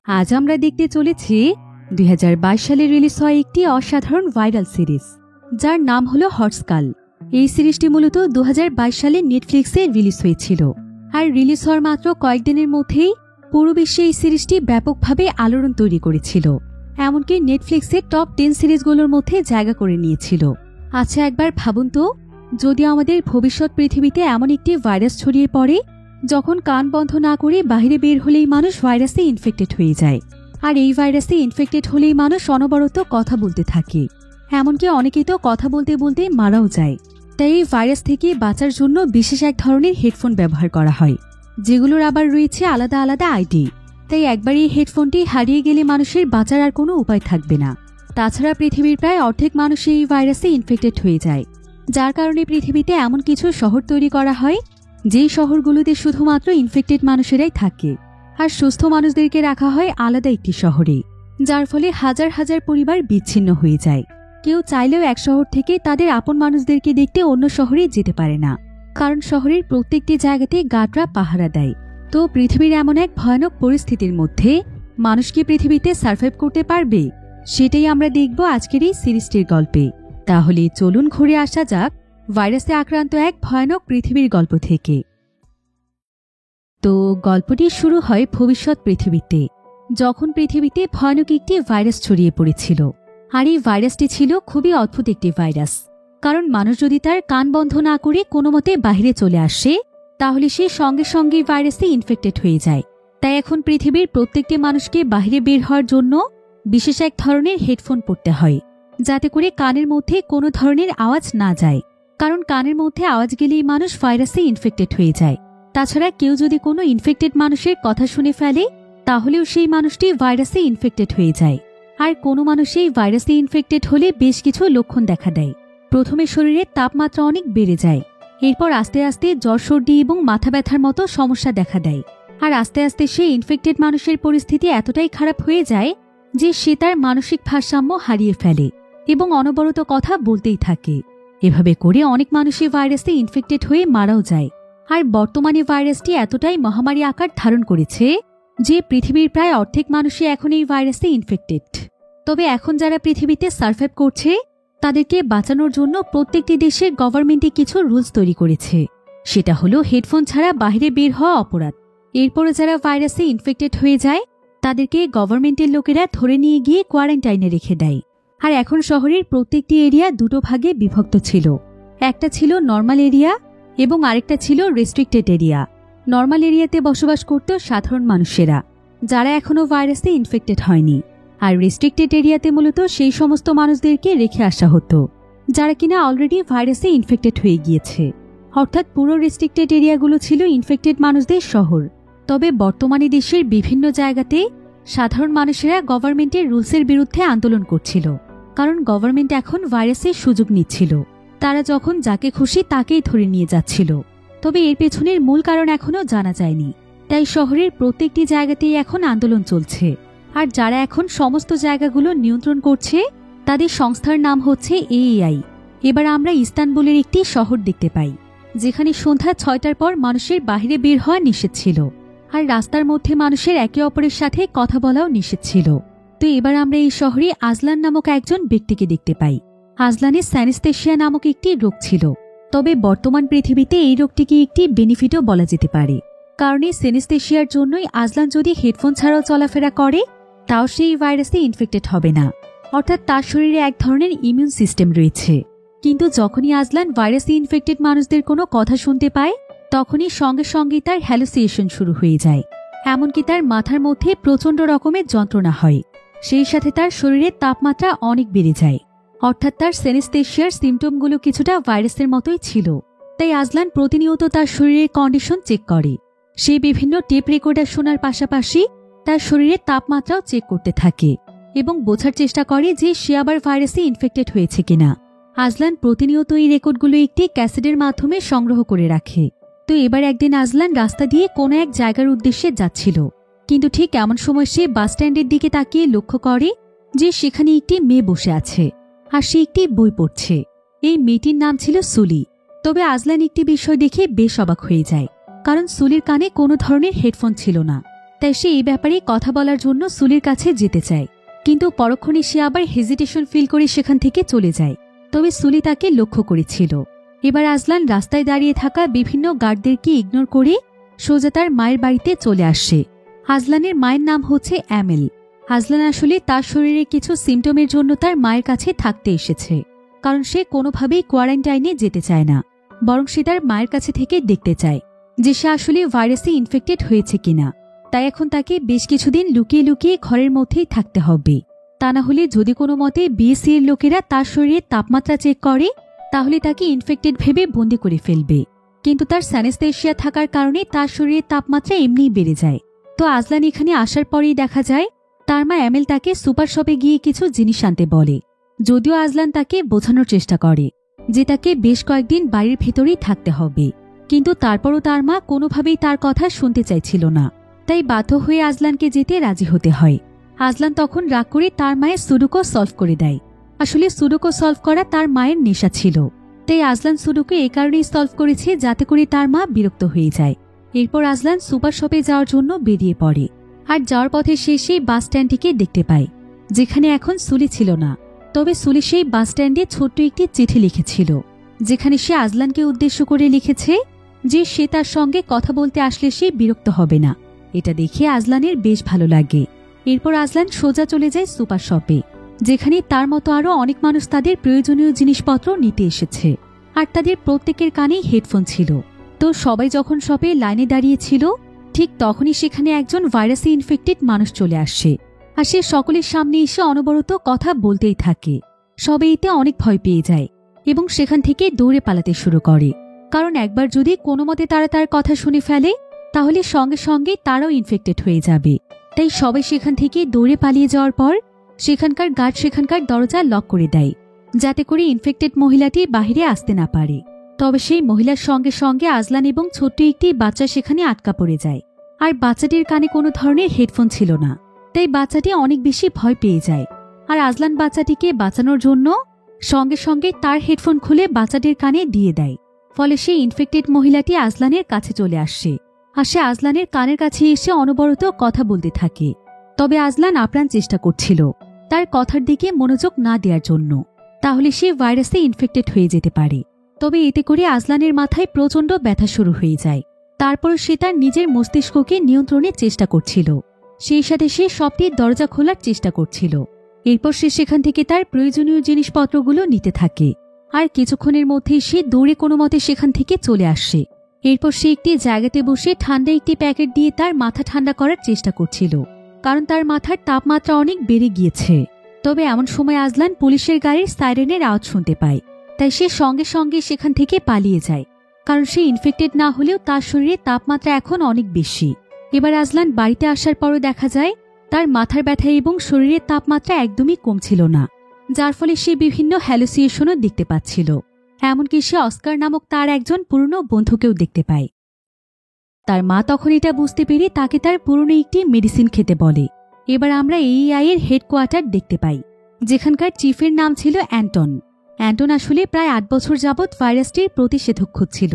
আজ আমরা দেখতে চলেছি 2022 সালে রিলিজ হয় একটি অসাধারণ ভাইরাল সিরিজ, যার নাম হলো হটস্কাল। এই সিরিজটি মূলত 2022 সালে নেটফ্লিক্সে রিলিজ হয়েছিল, আর রিলিজ হওয়ার মাত্র কয়েকদিনের মধ্যেই পুরো বিশ্বে এই সিরিজটি ব্যাপকভাবে আলোড়ন তৈরি করেছিল, এমনকি নেটফ্লিক্সের টপ 10 সিরিজগুলোর মধ্যে জায়গা করে নিয়েছিল। আচ্ছা, একবার ভাবুন তো, যদি আমাদের ভবিষ্যৎ পৃথিবীতে এমন একটি ভাইরাস ছড়িয়ে পড়ে যখন কান বন্ধ না করে বাইরে বের হলেই মানুষ ভাইরাসে ইনফেক্টেড হয়ে যায়, আর এই ভাইরাসে ইনফেক্টেড হলেই মানুষ অনবরত কথা বলতে থাকে, এমনকি অনেকেই তো কথা বলতে বলতে মারাও যায়। তাই এই ভাইরাস থেকে বাঁচার জন্য বিশেষ এক ধরনের হেডফোন ব্যবহার করা হয়, যেগুলোর আবার রয়েছে আলাদা আলাদা আইডি। তাই একবার এই হেডফোনটি হারিয়ে গেলে মানুষের বাঁচার আর কোনো উপায় থাকবে না। তাছাড়া পৃথিবীর প্রায় অর্ধেক মানুষ এই ভাইরাসে ইনফেক্টেড হয়ে যায়, যার কারণে পৃথিবীতে এমন কিছু শহর তৈরি করা হয় যেই শহরগুলোতে শুধুমাত্র ইনফেক্টেড মানুষেরাই থাকে, আর সুস্থ মানুষদেরকে রাখা হয় আলাদা একটি শহরে, যার ফলে হাজার হাজার পরিবার বিচ্ছিন্ন হয়ে যায়। কেউ চাইলেও এক শহর থেকে তাদের আপন মানুষদেরকে দেখতে অন্য শহরে যেতে পারে না, কারণ শহরের প্রত্যেকটি জায়গাতে গার্ডরা পাহারা দেয়। তো পৃথিবীর এমন এক ভয়ানক পরিস্থিতির মধ্যে মানুষ কি পৃথিবীতে সার্ভাইভ করতে পারবে, সেটাই আমরা দেখব আজকের এই সিরিজটির গল্পে। তাহলে চলুন ঘুরে আসা যাক ভাইরাসে আক্রান্ত এক ভয়ানক পৃথিবীর গল্প থেকে। তো গল্পটি শুরু হয় ভবিষ্যৎ পৃথিবীতে, যখন পৃথিবীতে ভয়ানক একটি ভাইরাস ছড়িয়ে পড়েছিল। আর এই ভাইরাসটি ছিল খুবই অদ্ভুত একটি ভাইরাস, কারণ মানুষ যদি তার কান বন্ধ না করে কোনো মতে বাহিরে চলে আসে, তাহলে সে সঙ্গে সঙ্গে ভাইরাসে ইনফেক্টেড হয়ে যায়। তাই এখন পৃথিবীর প্রত্যেকটি মানুষকে বাহিরে বের হওয়ার জন্য বিশেষ এক ধরনের হেডফোন পরতে হয়, যাতে করে কানের মধ্যে কোনো ধরনের আওয়াজ না যায়, কারণ কানের মধ্যে আওয়াজ গেলেই মানুষ ভাইরাসে ইনফেক্টেড হয়ে যায়। তাছাড়া কেউ যদি কোনো ইনফেক্টেড মানুষের কথা শুনে ফেলে, তাহলেও সেই মানুষটি ভাইরাসে ইনফেক্টেড হয়ে যায়। আর কোনো মানুষই ভাইরাসে ইনফেক্টেড হলে বেশ কিছু লক্ষণ দেখা দেয়। প্রথমে শরীরের তাপমাত্রা অনেক বেড়ে যায়, এরপর আস্তে আস্তে জ্বর, সর্দি এবং মাথা ব্যথার মতো সমস্যা দেখা দেয়। আর আস্তে আস্তে সেই ইনফেক্টেড মানুষের পরিস্থিতি এতটাই খারাপ হয়ে যায় যে সে তার মানসিক ভারসাম্য হারিয়ে ফেলে এবং অনবরত কথা বলতেই থাকে। এভাবে করে অনেক মানুষই ভাইরাসে ইনফেক্টেড হয়ে মারাও যায়। আর বর্তমানে ভাইরাসটি এতটাই মহামারী আকার ধারণ করেছে যে পৃথিবীর প্রায় অর্ধেক মানুষই এখন এই ভাইরাসে ইনফেক্টেড। তবে এখন যারা পৃথিবীতে সার্ভাইভ করছে, তাদেরকে বাঁচানোর জন্য প্রত্যেকটি দেশের গভর্নমেন্টে কিছু রুলস তৈরি করেছে। সেটা হলো হেডফোন ছাড়া বাইরে বের হওয়া অপরাধ। এরপরে যারা ভাইরাসে ইনফেক্টেড হয়ে যায়, তাদেরকে গভর্নমেন্টের লোকেরা ধরে নিয়ে গিয়ে কোয়ারেন্টাইনে রেখে দেয়। আর এখন শহরের প্রত্যেকটি এরিয়া দুটো ভাগে বিভক্ত ছিল। একটা ছিল নর্মাল এরিয়া এবং আরেকটা ছিল রেস্ট্রিক্টেড এরিয়া। নর্মাল এরিয়াতে বসবাস করত সাধারণ মানুষেরা, যারা এখনো ভাইরাসে ইনফেক্টেড হয়নি। আর রেস্ট্রিক্টেড এরিয়াতে মূলত সেই সমস্ত মানুষদেরকে রেখে আসা হতো যারা কিনা অলরেডি ভাইরাসে ইনফেক্টেড হয়ে গিয়েছে। অর্থাৎ পুরো রেস্ট্রিক্টেড এরিয়াগুলো ছিল ইনফেক্টেড মানুষদের শহর। তবে বর্তমানে দেশের বিভিন্ন জায়গাতে সাধারণ মানুষেরা গভর্নমেন্টের রুলসের বিরুদ্ধে আন্দোলন করছিল, কারণ গভর্নমেন্ট এখন ভাইরাসের সুযোগ নিচ্ছিল। তারা যখন যাকে খুশি তাকেই ধরে নিয়ে যাচ্ছিল। তবে এর পেছনের মূল কারণ এখনও জানা যায়নি। তাই শহরের প্রত্যেকটি জায়গাতেই এখন আন্দোলন চলছে। আর যারা এখন সমস্ত জায়গাগুলো নিয়ন্ত্রণ করছে, তাদের সংস্থার নাম হচ্ছে AAI। এবার আমরা ইস্তানবুলের একটি শহর দেখতে পাই, যেখানে সন্ধ্যা 6টার পর মানুষের বাইরে বের হওয়া নিষেধ ছিল, আর রাস্তার মধ্যে মানুষের একে অপরের সাথে কথা বলাও নিষেধ ছিল। তো এবার আমরা এই শহরে আজলান নামক একজন ব্যক্তিকে দেখতে পাই। আজলানের স্যানিস্থেশিয়া নামক একটি রোগ ছিল। তবে বর্তমান পৃথিবীতে এই রোগটিকে একটি বেনিফিটও বলা যেতে পারে, কারণ এই স্যানিস্থেশিয়ার জন্যই আজলান যদি হেডফোন ছাড়াও চলাফেরা করে, তাও সেই ভাইরাসে ইনফেক্টেড হবে না। অর্থাৎ তার শরীরে এক ধরনের ইমিউন সিস্টেম রয়েছে। কিন্তু যখনই আজলান ভাইরাসে ইনফেক্টেড মানুষদের কোনো কথা শুনতে পায়, তখনই সঙ্গে সঙ্গে তার হ্যালুসিনেশন শুরু হয়ে যায়। এমনকি তার মাথার মধ্যে প্রচণ্ড রকমের যন্ত্রণা হয়, সেই সাথে তার শরীরের তাপমাত্রা অনেক বেড়ে যায়। অর্থাৎ তার সেনেস্থেশিয়ার সিমটমগুলো কিছুটা ভাইরাসের মতোই ছিল। তাই আজলান প্রতিনিয়ত তার শরীরের কন্ডিশন চেক করে। সে বিভিন্ন টেপ রেকর্ডার শোনার পাশাপাশি তার শরীরের তাপমাত্রাও চেক করতে থাকে এবং বোঝার চেষ্টা করে যে সে আবার ভাইরাসে ইনফেক্টেড হয়েছে কিনা। আজলান প্রতিনিয়ত এই রেকর্ডগুলো একটি ক্যাসেটের মাধ্যমে সংগ্রহ করে রাখে। তো এবার একদিন আজলান রাস্তা দিয়ে কোনো এক জায়গার উদ্দেশ্যে যাচ্ছিল, কিন্তু ঠিক এমন সময় সে বাসস্ট্যান্ডের দিকে তাকিয়ে লক্ষ্য করে যে সেখানে একটি মেয়ে বসে আছে, আর সে একটি বই পড়ছে। এই মেয়েটির নাম ছিল সুলি। তবে আজলান একটি বিষয় দেখে বেশ অবাক হয়ে যায়, কারণ সুলির কানে কোনো ধরনের হেডফোন ছিল না। তাই সে এই ব্যাপারে কথা বলার জন্য সুলির কাছে যেতে চায়, কিন্তু পরক্ষণে সে আবার হেজিটেশন ফিল করে সেখান থেকে চলে যায়। তবে সুলি তাকে লক্ষ্য করেছিল। এবার আজলান রাস্তায় দাঁড়িয়ে থাকা বিভিন্ন গার্ডদেরকে ইগনোর করে সোজা তার মায়ের বাড়িতে চলে আসে। আজলানের মায়ের নাম হচ্ছে অ্যামেল। আজলান আসলে তার শরীরে কিছু সিমটমের জন্য তার মায়ের কাছে থাকতে এসেছে, কারণ সে কোনোভাবেই কোয়ারেন্টাইনে যেতে চায় না, বরং সে তার মায়ের কাছে থেকে দেখতে চায় যে সে আসলে ভাইরাসে ইনফেক্টেড হয়েছে কিনা। তাই এখন তাকে বেশ কিছুদিন লুকিয়ে লুকিয়ে ঘরের মধ্যেই থাকতে হবে। তা না হলে যদি কোনো মতে বিএসসি এর লোকেরা তার শরীরের তাপমাত্রা চেক করে, তাহলে তাকে ইনফেক্টেড ভেবে বন্দি করে ফেলবে। কিন্তু তার স্যানেস্থেশিয়া থাকার কারণে তার শরীরের তাপমাত্রা এমনিই বেড়ে যায়। তো আজলান এখানে আসার পরেই দেখা যায় তার মা অ্যামেল তাকে সুপার শপে গিয়ে কিছু জিনিস আনতে বলে। যদিও আজলান তাকে বোঝানোর চেষ্টা করে যে তাকে বেশ কয়েকদিন বাড়ির ভেতরেই থাকতে হবে, কিন্তু তারপরও তার মা কোনোভাবেই তার কথা শুনতে চাইছিল না। তাই বাধ্য হয়ে আজলানকে যেতে রাজি হতে হয়। আজলান তখন রাগ করে তার মায়ের সুডোকু সলভ করে দেয়। আসলে সুডোকু সলভ করা তার মায়ের নেশা ছিল, তাই আজলান সুডোকু এই কারণেই সলভ করেছে যাতে করে তার মা বিরক্ত হয়ে যায়। এরপর আজলান সুপার শপে যাওয়ার জন্য বেরিয়ে পড়ে। আর যাওয়ার পথে সে সেই বাস স্ট্যান্ডটিকে দেখতে পায়, যেখানে এখন সুলি ছিল না। তবে সুলি সেই বাস স্ট্যান্ডে ছোট্ট একটি চিঠি লিখেছিল, যেখানে সে আজলানকে উদ্দেশ্য করে লিখেছে যে সে তার সঙ্গে কথা বলতে আসলে সে বিরক্ত হবে না। এটা দেখে আজলানের বেশ ভালো লাগে। এরপর আজলান সোজা চলে যায় সুপার শপে, যেখানে তার মতো আরো অনেক মানুষ তাদের প্রয়োজনীয় জিনিসপত্র নিতে এসেছে। আর তাদের প্রত্যেকের কানেই হেডফোন ছিল। তো সবাই যখন শপে লাইনে দাঁড়িয়েছিল, ঠিক তখনই সেখানে একজন ভাইরাসে ইনফেক্টেড মানুষ চলে আসে। আর সে সকলের সামনে এসে অনবরত কথা বলতেই থাকে। সবে এতে অনেক ভয় পেয়ে যায় এবং সেখান থেকে দৌড়ে পালাতে শুরু করে, কারণ একবার যদি কোনো মতে তারা তার কথা শুনে ফেলে, তাহলে সঙ্গে সঙ্গে তারাও ইনফেক্টেড হয়ে যাবে। তাই সবাই সেখান থেকে দৌড়ে পালিয়ে যাওয়ার পর সেখানকার গার্ড সেখানকার দরজা লক করে দেয়, যাতে করে ইনফেক্টেড মহিলাটি বাহিরে আসতে না পারে। তবে সেই মহিলার সঙ্গে সঙ্গে আজলান এবং ছোট্ট একটি বাচ্চা সেখানে আটকা পড়ে যায়। আর বাচ্চাটির কানে কোনো ধরনের হেডফোন ছিল না, তাই বাচ্চাটি অনেক বেশি ভয় পেয়ে যায়। আর আজলান বাচ্চাটিকে বাঁচানোর জন্য সঙ্গে সঙ্গে তার হেডফোন খুলে বাচ্চাটির কানে দিয়ে দেয়। ফলে সেই ইনফেক্টেড মহিলাটি আজলানের কাছে চলে আসে। আর সে আজলানের কানের কাছে এসে অনবরত কথা বলতে থাকে। তবে আজলান আপ্রাণ চেষ্টা করছিল তার কথার দিকে মনোযোগ না দেওয়ার জন্য, তাহলে সে ভাইরাসে ইনফেক্টেড হয়ে যেতে পারে। তবে এতে করে আজলানের মাথায় প্রচণ্ড ব্যথা শুরু হয়ে যায়। তারপর সে তার নিজের মস্তিষ্ককে নিয়ন্ত্রণের চেষ্টা করছিল। সেই সাথে সে শপটির দরজা খোলার চেষ্টা করছিল। এরপর সে সেখান থেকে তার প্রয়োজনীয় জিনিসপত্রগুলো নিতে থাকে। আর কিছুক্ষণের মধ্যেই সে দৌড়ে কোনো মতে সেখান থেকে চলে আসে। এরপর সে একটি জায়গাতে বসে ঠান্ডা একটি প্যাকেট দিয়ে তার মাথা ঠান্ডা করার চেষ্টা করছিল, কারণ তার মাথার তাপমাত্রা অনেক বেড়ে গিয়েছে। তবে এমন সময় আজলান পুলিশের গাড়ির সাইরেনের আওয়াজ শুনতে পায়। তাই সে সঙ্গে সঙ্গে সেখান থেকে পালিয়ে যায়, কারণ সে ইনফেক্টেড না হলেও তার শরীরে তাপমাত্রা এখন অনেক বেশি। এবার আজলান বাড়িতে আসার পরও দেখা যায় তার মাথার ব্যথা এবং শরীরের তাপমাত্রা একদমই কমছিল না, যার ফলে সে বিভিন্ন হ্যালুসিনেশনও দেখতে পাচ্ছিল। এমনকি সে অস্কার নামক তার একজন পুরনো বন্ধুকেও দেখতে পায়। তার মা তখন এটা বুঝতে পেরে তাকে তার পুরনো একটি মেডিসিন খেতে বলে। এবার আমরা AEI এর হেডকোয়ার্টার দেখতে পাই, যেখানকার চিফের নাম ছিল অ্যান্টন। অ্যান্টন আসলে প্রায় 8 বছর যাবৎ ভাইরাসটির প্রতিষেধক খুঁজছিল,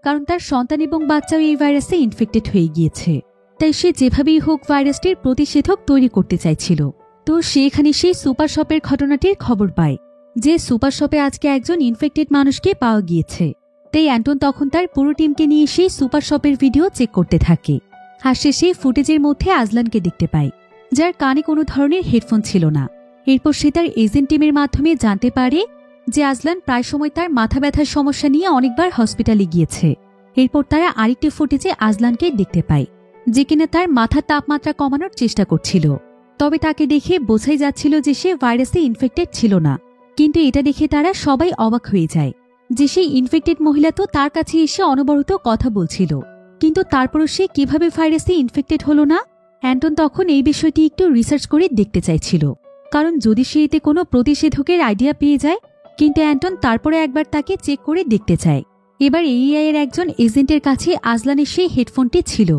কারণ তার সন্তান এবং বাচ্চাও এই ভাইরাসে ইনফেক্টেড হয়ে গিয়েছে। তাই সে যেভাবেই হোক ভাইরাসটির প্রতিষেধক তৈরি করতে চাইছিল। তো সে এখানে সেই সুপার শপের ঘটনাটির খবর পায় যে সুপার শপে আজকে একজন ইনফেক্টেড মানুষকে পাওয়া গিয়েছে। তাই অ্যান্টন তখন তার পুরো টিমকে নিয়ে সেই সুপার শপের ভিডিও চেক করতে থাকে। আর সে সেই ফুটেজের মধ্যে আজলানকে দেখতে পায়, যার কানে কোনো ধরনের হেডফোন ছিল না। এরপর সে তার এজেন্ট টিমের মাধ্যমে জানতে পারে যে আজলান প্রায় সময় তার মাথা ব্যথার সমস্যা নিয়ে অনেকবার হসপিটালে গিয়েছে। এরপর তারা আরেকটি ফুটেজে আজলানকে দেখতে পায়, যে কিনা তার মাথার তাপমাত্রা কমানোর চেষ্টা করছিল। তবে তাকে দেখে বোঝাই যাচ্ছিল যে সে ভাইরাসে ইনফেক্টেড ছিল না। কিন্তু এটা দেখে তারা সবাই অবাক হয়ে যায় যে সেই ইনফেক্টেড মহিলা তো তার কাছে এসে অনবরত কথা বলছিল, কিন্তু তারপরও সে কিভাবে ভাইরাসে ইনফেক্টেড হলো না। অ্যান্টন তখন এই বিষয়টি একটু রিসার্চ করে দেখতে চাইছিল, কারণ যদি সে এতে কোনো প্রতিষেধকের আইডিয়া পেয়ে যায়। কিন্তু অ্যান্টন তারপরে একবার তাকে চেক করে দেখতে চায়। এবার AEI এর একজন এজেন্টের কাছে আজলানের সেই হেডফোনটি ছিল,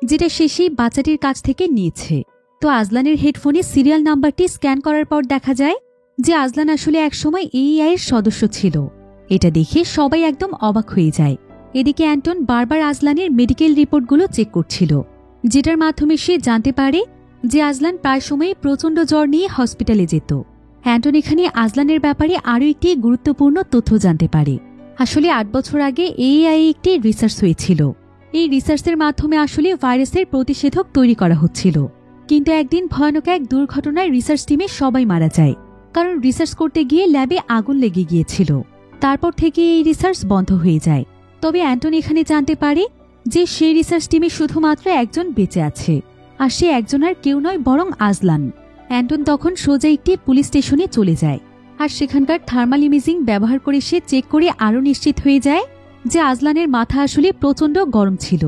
যেটা সে সেই বাচ্চাটির কাছ থেকে নিয়েছে। তো আজলানের হেডফোনে সিরিয়াল নাম্বারটি স্ক্যান করার পর দেখা যায় যে আজলান আসলে একসময় AEI এর সদস্য ছিল। এটা দেখে সবাই একদম অবাক হয়ে যায়। এদিকে অ্যান্টন বারবার আজলানের মেডিকেল রিপোর্টগুলো চেক করছিল, যেটার মাধ্যমে সে জানতে পারে যে আজলান প্রায় সময় প্রচণ্ড জ্বর নিয়ে হসপিটালে যেত। অ্যান্টন এখানে আজলানের ব্যাপারে আরও একটি গুরুত্বপূর্ণ তথ্য জানতে পারে। আসলে 8 বছর আগে AI একটি রিসার্চ হয়েছিল। এই রিসার্চের মাধ্যমে আসলে ভাইরাসের প্রতিষেধক তৈরি করা হচ্ছিল, কিন্তু একদিন ভয়ানক এক দুর্ঘটনায় রিসার্চ টিমে সবাই মারা যায়, কারণ রিসার্চ করতে গিয়ে ল্যাবে আগুন লেগে গিয়েছিল। তারপর থেকে এই রিসার্চ বন্ধ হয়ে যায়। তবে অ্যান্টন এখানে জানতে পারে যে সেই রিসার্চ টিমে শুধুমাত্র একজন বেঁচে আছে, আর সে একজন আর কেউ নয় বরং আজলান। অ্যান্টন তখন সোজা একটি পুলিশ স্টেশনে চলে যায়, আর সেখানকার থার্মাল ইমেজিং ব্যবহার করে সে চেক করে আরও নিশ্চিত হয়ে যায় যে আজলানের মাথা আসলে প্রচণ্ড গরম ছিল।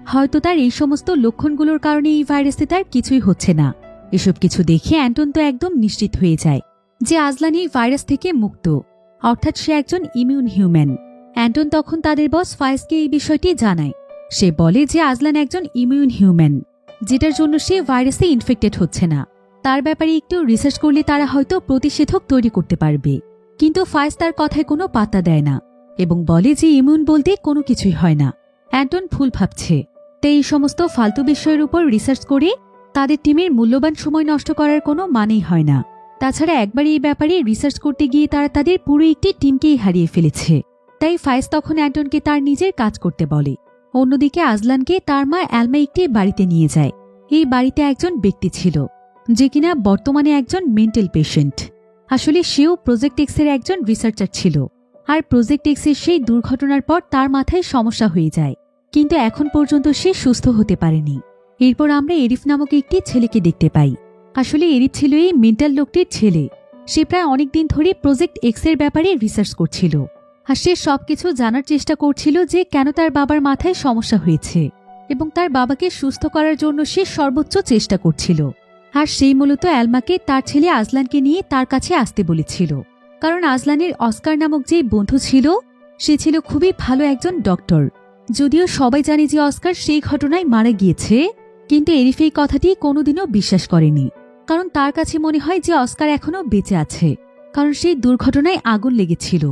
হয়তো তার এই সমস্ত লক্ষণগুলোর কারণে এই ভাইরাসে তার কিছুই হচ্ছে না। এসব কিছু দেখে অ্যান্টন তো একদম নিশ্চিত হয়ে যায় যে আজলান এই ভাইরাস থেকে মুক্ত, অর্থাৎ সে একজন ইমিউন হিউম্যান। অ্যান্টন তখন তাদের বস ফায়েজকে এই বিষয়টি জানায়। সে বলে যে আজলান একজন ইমিউন হিউম্যান, যেটার জন্য সে ভাইরাসে ইনফেক্টেড হচ্ছে না। তার ব্যাপারে একটু রিসার্চ করলে তারা হয়তো প্রতিষেধক তৈরি করতে পারবে। কিন্তু ফায়েজ তার কথায় কোনো পাত্তা দেয় না এবং বলে যে ইমিউন বলতে কোনো কিছুই হয় না। অ্যান্টন ভুল ভাবছে, তাই এই সমস্ত ফালতু বিষয়ের উপর রিসার্চ করে তাদের টিমের মূল্যবান সময় নষ্ট করার কোনো মানেই হয় না। তাছাড়া একবার এই ব্যাপারে রিসার্চ করতে গিয়ে তারা তাদের পুরো একটি টিমকেই হারিয়ে ফেলেছে। তাই ফায়েজ তখন অ্যান্টনকে তার নিজের কাজ করতে বলে। অন্যদিকে আজলানকে তার মা অ্যালমা একটি বাড়িতে নিয়ে যায়। এই বাড়িতে একজন ব্যক্তি ছিল যে কিনা বর্তমানে একজন মেন্টাল পেশেন্ট। আসলে সেও প্রজেক্ট এক্সের একজন রিসার্চার ছিল, আর প্রজেক্ট এক্সের সেই দুর্ঘটনার পর তার মাথায় সমস্যা হয়ে যায়, কিন্তু এখন পর্যন্ত সে সুস্থ হতে পারেনি। এরপর আমরা এরিফ নামক একটি ছেলেকে দেখতে পাই। আসলে এরিফ ছিল এই মেন্টাল লোকটির ছেলে। সে প্রায় অনেকদিন ধরে প্রজেক্ট এক্সের ব্যাপারে রিসার্চ করছিল, আর সে সবকিছু জানার চেষ্টা করছিল যে কেন তার বাবার মাথায় সমস্যা হয়েছে, এবং তার বাবাকে সুস্থ করার জন্য সে সর্বোচ্চ চেষ্টা করছিল। আর সেই মূলত অ্যালমাকে তার ছেলে আজলানকে নিয়ে তার কাছে আসতে বলেছিল, কারণ আজলানের অস্কার নামক যে বন্ধু ছিল সে ছিল খুবই ভালো একজন ডক্টর। যদিও সবাই জানে যে অস্কার সেই ঘটনায় মারা গিয়েছে, কিন্তু এরিফ এই কথাটি কোনোদিনও বিশ্বাস করেনি, কারণ তার কাছে মনে হয় যে অস্কার এখনও বেঁচে আছে, কারণ সেই দুর্ঘটনায় আগুন লেগেছিল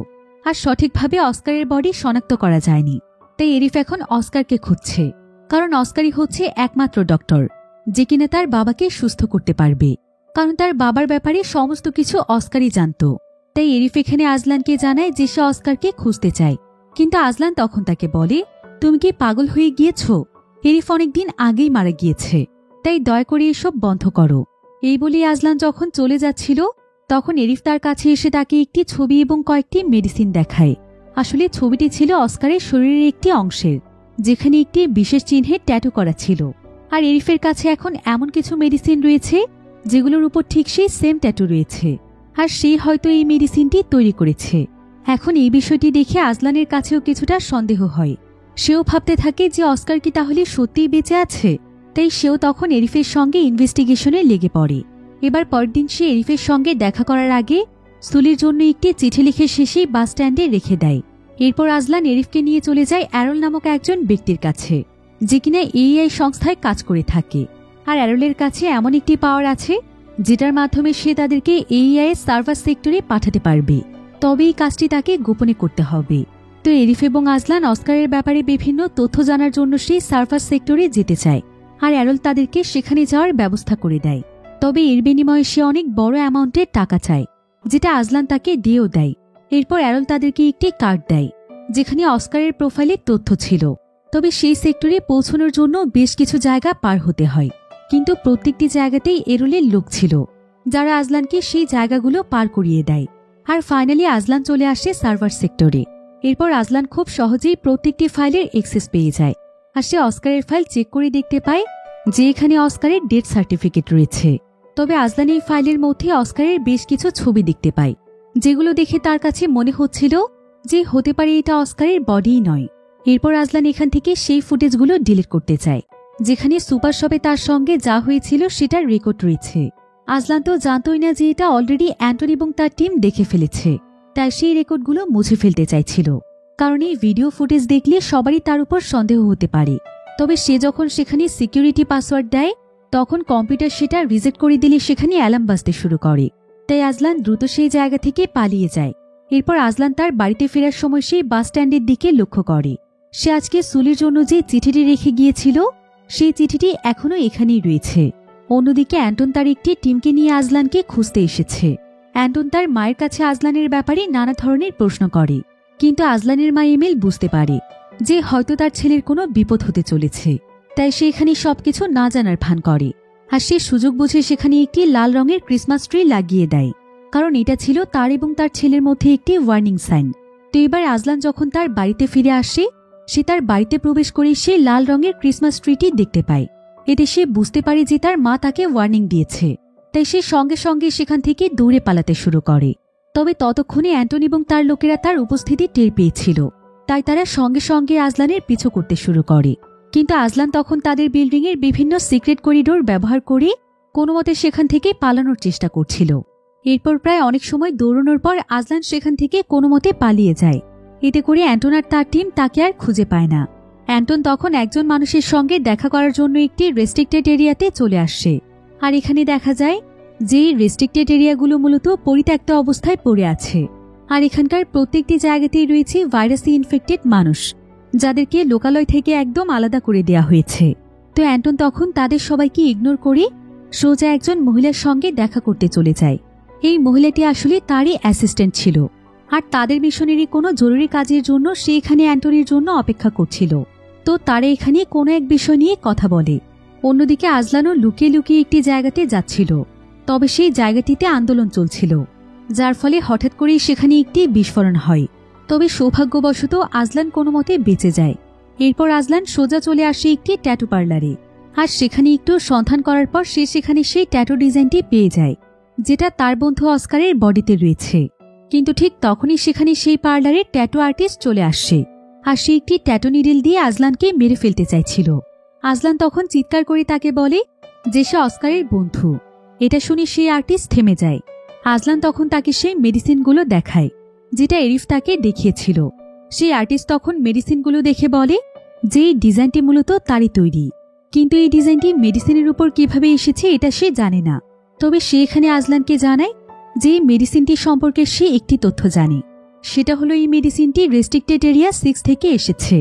আর সঠিকভাবে অস্কারের বডি শনাক্ত করা যায়নি। তাই এরিফ এখন অস্কারকে খুঁজছে, কারণ অস্কারই হচ্ছে একমাত্র ডক্টর যে কিনা তার বাবাকে সুস্থ করতে পারবে, কারণ তার বাবার ব্যাপারে সমস্ত কিছু অস্কারই জানত। তাই এরিফ এখানে আজলানকে জানায় যে সে অস্কারকে খুঁজতে চায়, কিন্তু আজলান তখন তাকে বলে, তুমি কি পাগল হয়ে গিয়েছ? এরিফ অনেকদিন আগেই মারা গিয়েছে, তাই দয়া করে এসব বন্ধ করো। এই বলে আজলান যখন চলে যাচ্ছিল তখন এরিফ তার কাছে এসে তাকে একটি ছবি এবং কয়েকটি মেডিসিন দেখায়। আসলে ছবিটি ছিল অস্কারের শরীরের একটি অংশের, যেখানে একটি বিশেষ চিহ্নের ট্যাটু করা ছিল। আর এরিফের কাছে এখন এমন কিছু মেডিসিন রয়েছে যেগুলোর উপর ঠিক সেই সেম ট্যাটু রয়েছে, আর সে হয়তো এই মেডিসিনটি তৈরি করেছে। এখন এই বিষয়টি দেখে আজলানের কাছেও কিছুটা সন্দেহ হয়। সেও ভাবতে থাকে যে অস্কার কি তাহলে সত্যিই বেঁচে আছে। তাই সেও তখন এরিফের সঙ্গে ইনভেস্টিগেশনে লেগে পড়ে। এবার পরের দিন সে এরিফের সঙ্গে দেখা করার আগে সুলির জন্য একটি চিঠি লিখে শেষেই বাস স্ট্যান্ডে রেখে দেয়। এরপর আজলান এরিফকে নিয়ে চলে যায় অ্যারল নামক একজন ব্যক্তির কাছে, যে কিনা AI সংস্থায় কাজ করে থাকে। আর অ্যারলের কাছে এমন একটি পাওয়ার আছে যেটার মাধ্যমে সে তাদেরকে AI সার্ভার সেক্টরে পাঠাতে পারবে, তবে এই কাজটি তাকে গোপনে করতে হবে। তো এরিফ এবং আজলান অস্কারের ব্যাপারে বিভিন্ন তথ্য জানার জন্য সেই সার্ভার সেক্টরে যেতে চায়, আর অ্যারল তাদেরকে সেখানে যাওয়ার ব্যবস্থা করে দেয়। তবে এর বিনিময়ে সে অনেক বড় অ্যামাউন্টের টাকা চায়, যেটা আজলান তাকে দিয়েও দেয়। এরপর অ্যারল তাদেরকে একটি কার্ড দেয় যেখানে অস্কারের প্রোফাইলের তথ্য ছিল। তবে সেই সেক্টরে পৌঁছানোর জন্য বেশ কিছু জায়গা পার হতে হয়, কিন্তু প্রত্যেকটি জায়গাতেই এরলের লোক ছিল যারা আজলানকে সেই জায়গাগুলো পার করিয়ে দেয়। আর ফাইনালি আজলান চলে আসে সার্ভার সেক্টরে। এরপর আজলান খুব সহজেই প্রত্যেকটি ফাইলের অ্যাক্সেস পেয়ে যায়, আর সে অস্কারের ফাইল চেক করে দেখতে পায় যে এখানে অস্কারের ডেথ সার্টিফিকেট রয়েছে। তবে আজলান এই ফাইলের মধ্যে অস্কারের বেশ কিছু ছবি দেখতে পায়, যেগুলো দেখে তার কাছে মনে হচ্ছিল যে হতে পারে এটা অস্কারের বডিই নয়। এরপর আজলান এখান থেকে সেই ফুটেজগুলো ডিলিট করতে চায়, যেখানে সুপার শপে তার সঙ্গে যা হয়েছিল সেটার রেকর্ড রয়েছে। আজলান তো জানতই না যে এটা অলরেডি অ্যান্টন এবং তার টিম দেখে ফেলেছে, তাই সেই রেকর্ডগুলো মুছে ফেলতে চাইছিল, কারণ এই ভিডিও ফুটেজ দেখলে সবারই তার উপর সন্দেহ হতে পারে। তবে সে যখন সেখানে সিকিউরিটি পাসওয়ার্ড দেয় তখন কম্পিউটার সেটা রিজেক্ট করে দিলে সেখানে অ্যালার্ম বাজতে শুরু করে। তাই আজলান দ্রুত সেই জায়গা থেকে পালিয়ে যায়। এরপর আজলান তার বাড়িতে ফেরার সময় সেই বাস স্ট্যান্ডের দিকে লক্ষ্য করে। সে আজকে সুলির জন্য যে চিঠিটি রেখে গিয়েছিল সেই চিঠিটি এখনো এখানেই রয়েছে। অন্যদিকে অ্যান্টন তার একটি টিমকে নিয়ে আজলানকে খুঁজতে এসেছে। অ্যান্টন তার মায়ের কাছে আজলানের ব্যাপারে নানা ধরনের প্রশ্ন করে, কিন্তু আজলানের মা এমিল বুঝতে পারে যে হয়তো তার ছেলের কোনো বিপদ হতে চলেছে, তাই সে এখানে সবকিছু না জানার ভান করে। আর সে সুযোগ বুঝে সেখানে একটি লাল রঙের ক্রিসমাস ট্রি লাগিয়ে দেয়, কারণ এটা ছিল তার এবং তার ছেলের মধ্যে একটি ওয়ার্নিং সাইন। তো এবার আজলান যখন তার বাড়িতে ফিরে আসে, সে তার বাড়িতে প্রবেশ করে সে লাল রঙের ক্রিসমাস ট্রিটি দেখতে পায়। এতে সে বুঝতে পারে যে তার মা তাকে ওয়ার্নিং দিয়েছে, তাই সে সঙ্গে সঙ্গে সেখান থেকে দৌড়ে পালাতে শুরু করে। তবে ততক্ষণে অ্যান্টন এবং তার লোকেরা তার উপস্থিতি টের পেয়েছিল, তাই তারা সঙ্গে সঙ্গে আজলানের পিছু করতে শুরু করে। কিন্তু আজলান তখন তাদের বিল্ডিংয়ের বিভিন্ন সিক্রেট করিডোর ব্যবহার করে কোনোমতে সেখান থেকে পালানোর চেষ্টা করছিল। এরপর প্রায় অনেক সময় দৌড়ানোর পর আজলান সেখান থেকে কোনোমতে পালিয়ে যায়। এতে করে অ্যান্টন আর তার টিম তাকে আর খুঁজে পায় না। অ্যান্টন তখন একজন মানুষের সঙ্গে দেখা করার জন্য একটি রেস্ট্রিক্টেড এরিয়াতে চলে আসে। আর এখানে দেখা যায় যে রেস্ট্রিক্টেড এরিয়াগুলো মূলত পরিত্যক্ত অবস্থায় পড়ে আছে, আর এখানকার প্রত্যেকটি জায়গাতেই রয়েছে ভাইরাসে ইনফেক্টেড মানুষ, যাদেরকে লোকালয় থেকে একদম আলাদা করে দেয়া হয়েছে। তো অ্যান্টন তখন তাদের সবাইকে ইগনোর করে সোজা একজন মহিলার সঙ্গে দেখা করতে চলে যায়। এই মহিলাটি আসলে তারই অ্যাসিস্ট্যান্ট ছিল, আর তাদের মিশনেরই কোনো জরুরি কাজের জন্য সে এখানে অ্যান্টনির জন্য অপেক্ষা করছিল। তো তারা এখানে কোনো এক বিষয় নিয়ে কথা বলে। অন্যদিকে আজলানও লুকিয়ে লুকিয়ে একটি জায়গাতে যাচ্ছিল, তবে সেই জায়গাটিতে আন্দোলন চলছিল, যার ফলে হঠাৎ করেই সেখানে একটি বিস্ফোরণ হয়। তবে সৌভাগ্যবশত আজলান কোনো মতে বেঁচে যায়। এরপর আজলান সোজা চলে আসে একটি ট্যাটু পার্লারে, আর সেখানে একটু সন্ধান করার পর সে সেখানে সেই ট্যাটু ডিজাইনটি পেয়ে যায়, যেটা তার বন্ধু অস্কারের বডিতে রয়েছে। কিন্তু ঠিক তখনই সেখানে সেই পার্লারের ট্যাটু আর্টিস্ট চলে আসে, আর সে একটি ট্যাটু নিডল দিয়ে আজলানকে মেরে ফেলতে চাইছিল। আজলান তখন চিৎকার করে তাকে বলে যে সে অস্কারের বন্ধু। এটা শুনে সেই আর্টিস্ট থেমে যায়। আজলান তখন তাকে সেই মেডিসিনগুলো দেখায়, যেটা এরিফ তাকে দেখিয়েছিল। সেই আর্টিস্ট তখন মেডিসিনগুলো দেখে বলে যে এই ডিজাইনটি মূলত তারই তৈরি, কিন্তু এই ডিজাইনটি মেডিসিনের উপর কিভাবে এসেছে এটা সে জানে না। তবে সে এখানে আজলানকে জানায় যে মেডিসিনটি সম্পর্কে সে একটি তথ্য জানে, সেটা হলো এই মেডিসিনটি রেস্ট্রিক্টেড এরিয়া 6 থেকে এসেছে।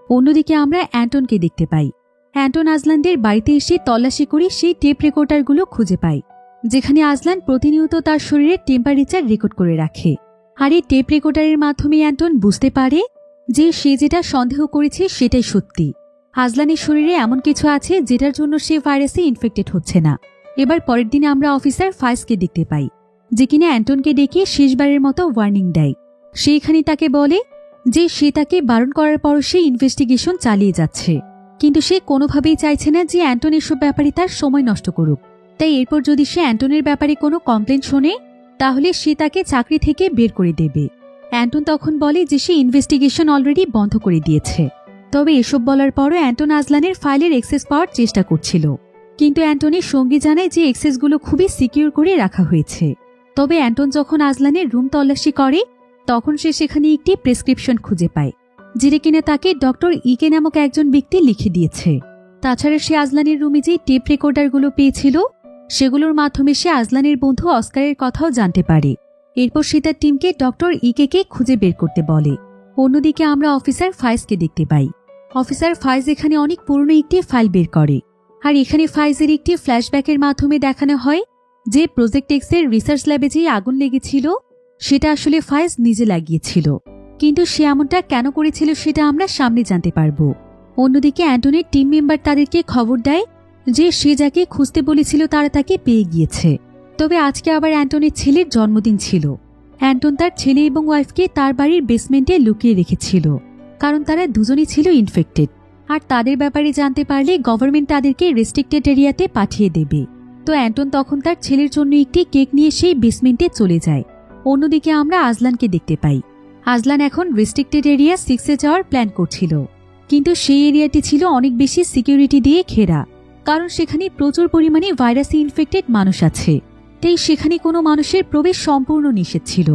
অন্যদিকে আমরা অ্যান্টনকে দেখতে পাই। অ্যান্টন আজলানদের বাড়িতে এসে তল্লাশি করে সেই টেপ রেকর্ডারগুলো খুঁজে পায়, যেখানে আজলান প্রতিনিয়ত তার শরীরের টেম্পারেচার রেকর্ড করে রাখে। আর এই টেপ রেকর্ডারের মাধ্যমে অ্যান্টন বুঝতে পারে যে সে যেটা সন্দেহ করেছে সেটাই সত্যি। আজলানের শরীরে এমন কিছু আছে যেটার জন্য সে ভাইরাসে ইনফেক্টেড হচ্ছে না। এবার পরের দিনে আমরা অফিসার ফাইজকে দেখতে পাই, যে কিনা অ্যান্টনকে ডেকে শেষবারের মতো ওয়ার্নিং দেয়। সেইখানে তাকে বলে যে সে তাকে বারণ করার পর সে ইনভেস্টিগেশন চালিয়ে যাচ্ছে, কিন্তু সে কোনোভাবেই চাইছে না যে অ্যান্টন এসব ব্যাপারে তার সময় নষ্ট করুক। তাই এরপর যদি সে অ্যান্টনের ব্যাপারে কোনো কমপ্লেন শোনে, তাহলে সে তাকে চাকরি থেকে বের করে দেবে। অ্যান্টন তখন বলে যে সে ইনভেস্টিগেশন অলরেডি বন্ধ করে দিয়েছে। তবে এসব বলার পরও অ্যান্টন আজলানের ফাইলের অ্যাক্সেস পাওয়ার চেষ্টা করছিল, কিন্তু অ্যান্টনের সঙ্গী জানায় যে অ্যাক্সেসগুলো খুবই সিকিউর করে রাখা হয়েছে। তবে অ্যান্টন যখন আজলানের রুম তল্লাশি করে, তখন সে সেখানে একটি প্রেসক্রিপশন খুঁজে পায়, যেটা কিনা তাকে ডক্টর ইকে নামক একজন ব্যক্তি লিখে দিয়েছে। তাছাড়া সে আজলানের রুমে যে টেপ রেকর্ডারগুলো পেয়েছিল, সেগুলোর মাধ্যমে সে আজলানের বন্ধু অস্কারের কথাও জানতে পারে। এরপর সে তার টিমকে ডক্টর ইকেকে খুঁজে বের করতে বলে। অন্যদিকে আমরা অফিসার ফাইজকে দেখতে পাই। অফিসার ফাইজ এখানে অনেক পুরনো একটি ফাইল বের করে, আর এখানে ফাইজের একটি ফ্ল্যাশব্যাকের মাধ্যমে দেখানো হয় যে প্রজেক্ট এক্সের রিসার্চ ল্যাবে যে আগুন লেগেছিল সেটা আসলে ফাইজ নিজে লাগিয়েছিল, কিন্তু সে এমনটা কেন করেছিল সেটা আমরা সামনে জানতে পারবো। অন্যদিকে অ্যান্টনের টিম মেম্বার তাদেরকে খবর দেয় যে সে যাকে খুঁজতে বলেছিল তারা তাকে পেয়ে গিয়েছে। তবে আজকে আবার অ্যান্টনের ছেলের জন্মদিন ছিল। অ্যান্টন তার ছেলে এবং ওয়াইফকে তার বাড়ির বেসমেন্টে লুকিয়ে রেখেছিল, কারণ তারা দুজনই ছিল ইনফেক্টেড, আর তাদের ব্যাপারে জানতে পারলে গভর্নমেন্ট তাদেরকে রেস্ট্রিক্টেড এরিয়াতে পাঠিয়ে দেবে। তো অ্যান্টন তখন তার ছেলের জন্য একটি কেক নিয়ে সেই বেসমেন্টে চলে যায়। অন্যদিকে আমরা আজলানকে দেখতে পাই। আজলান এখন রেস্ট্রিক্টেড এরিয়া 6-এ যাওয়ার প্ল্যান করছিল, কিন্তু সেই এরিয়াটি ছিল অনেক বেশি সিকিউরিটি দিয়ে ঘেরা, কারণ সেখানে প্রচুর পরিমাণে ভাইরাসে ইনফেক্টেড মানুষ আছে। তাই সেখানে কোনো মানুষের প্রবেশ সম্পূর্ণ নিষেধ ছিল।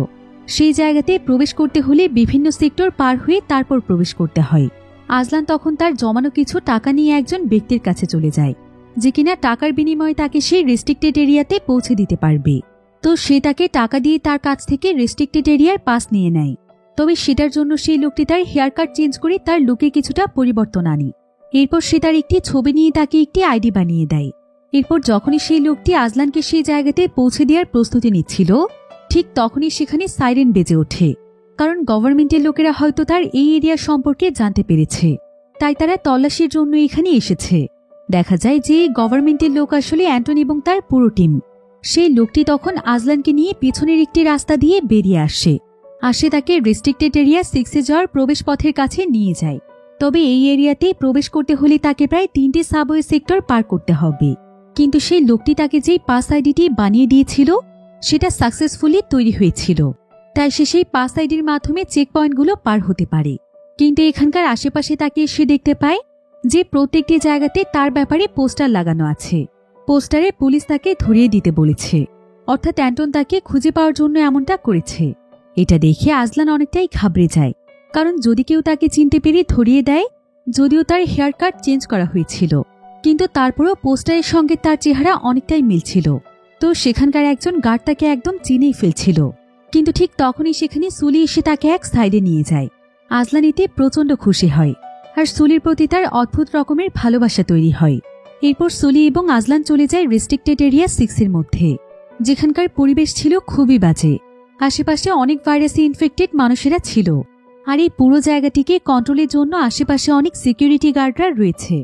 সেই জায়গাতে প্রবেশ করতে হলে বিভিন্ন সেক্টর পার হয়ে তারপর প্রবেশ করতে হয়। আজলান তখন তার জমানো কিছু টাকা নিয়ে একজন ব্যক্তির কাছে চলে যায়, যে কিনা টাকার বিনিময়ে তাকে সেই রেস্ট্রিক্টেড এরিয়াতে পৌঁছে দিতে পারবে। তো সে তাকে টাকা দিয়ে তার কাছ থেকে রেস্ট্রিক্টেড এরিয়ার পাস নিয়ে নেয়। তবে সেটার জন্য সেই লোকটি তার হেয়ার কাট চেঞ্জ করে তার লুকে কিছুটা পরিবর্তন আনে। এরপর সে তার একটি ছবি নিয়ে তাকে একটি আইডি বানিয়ে দেয়। এরপর যখনই সেই লোকটি আজলানকে সেই জায়গাতে পৌঁছে দেওয়ার প্রস্তুতি নিচ্ছিল, ঠিক তখনই সেখানে সাইরেন বেজে ওঠে। কারণ গভর্নমেন্টের লোকেরা হয়তো তার এই এরিয়া সম্পর্কে জানতে পেরেছে, তাই তারা তল্লাশির জন্য এখানে এসেছে। দেখা যায় যে গভর্নমেন্টের লোক আসলে অ্যান্টন এবং তার পুরো টিম। সেই লোকটি তখন আজলানকে নিয়ে পিছনের একটি রাস্তা দিয়ে বেরিয়ে আসে তাকে রেস্ট্রিক্টেড এরিয়া 6-এ যাওয়ার প্রবেশ পথের কাছে নিয়ে যায়। তবে এই এরিয়াতে প্রবেশ করতে হলে তাকে প্রায় 3টে সাবওয়ে সেক্টর পার করতে হবে। কিন্তু সেই লোকটি তাকে যেই পাস আইডিটি বানিয়ে দিয়েছিল সেটা সাকসেসফুলি তৈরি হয়েছিল, তাই সে সেই পাস আইডির মাধ্যমে চেক পয়েন্টগুলো পার হতে পারে। কিন্তু এখানকার আশেপাশে তাকে সে দেখতে পায় যে প্রত্যেকটি জায়গাতে তার ব্যাপারে পোস্টার লাগানো আছে। পোস্টারে পুলিশ তাকে ধরিয়ে দিতে বলেছে, অর্থাৎ অ্যান্টন তাকে খুঁজে পাওয়ার জন্য এমনটা করেছে। এটা দেখে আজলান অনেকটাই ঘাবড়ে যায়, কারণ যদি কেউ তাকে চিনতে পেরে ধরিয়ে দেয়, যদিও তার হেয়ার কাট চেঞ্জ করা হয়েছিল, কিন্তু তারপরও পোস্টারের সঙ্গে তার চেহারা অনেকটাই মিলছিল। তো সেখানকার একজন গার্ড তাকে একদম চিনেই ফেলছিল। কিন্তু ঠিক তখনই সেখানে সুলি এসে তাকে এক সাইডে নিয়ে যায়। আজলান এতে প্রচণ্ড খুশি হয়, আর সুলির প্রতি তার অদ্ভুত রকমের ভালোবাসা তৈরি হয়। এরপর সুলি এবং আজলান চলে যায় রেস্ট্রিক্টেড এরিয়া 6-এর মধ্যে, যেখানকার পরিবেশ ছিল খুবই বাজে। আশেপাশে অনেক ভাইরাসে ইনফেক্টেড মানুষেরা ছিল, আর এই পুরো জায়গাটিকে কন্ট্রোলের জন্য আশেপাশে অনেক সিকিউরিটি গার্ডরা রয়েছে।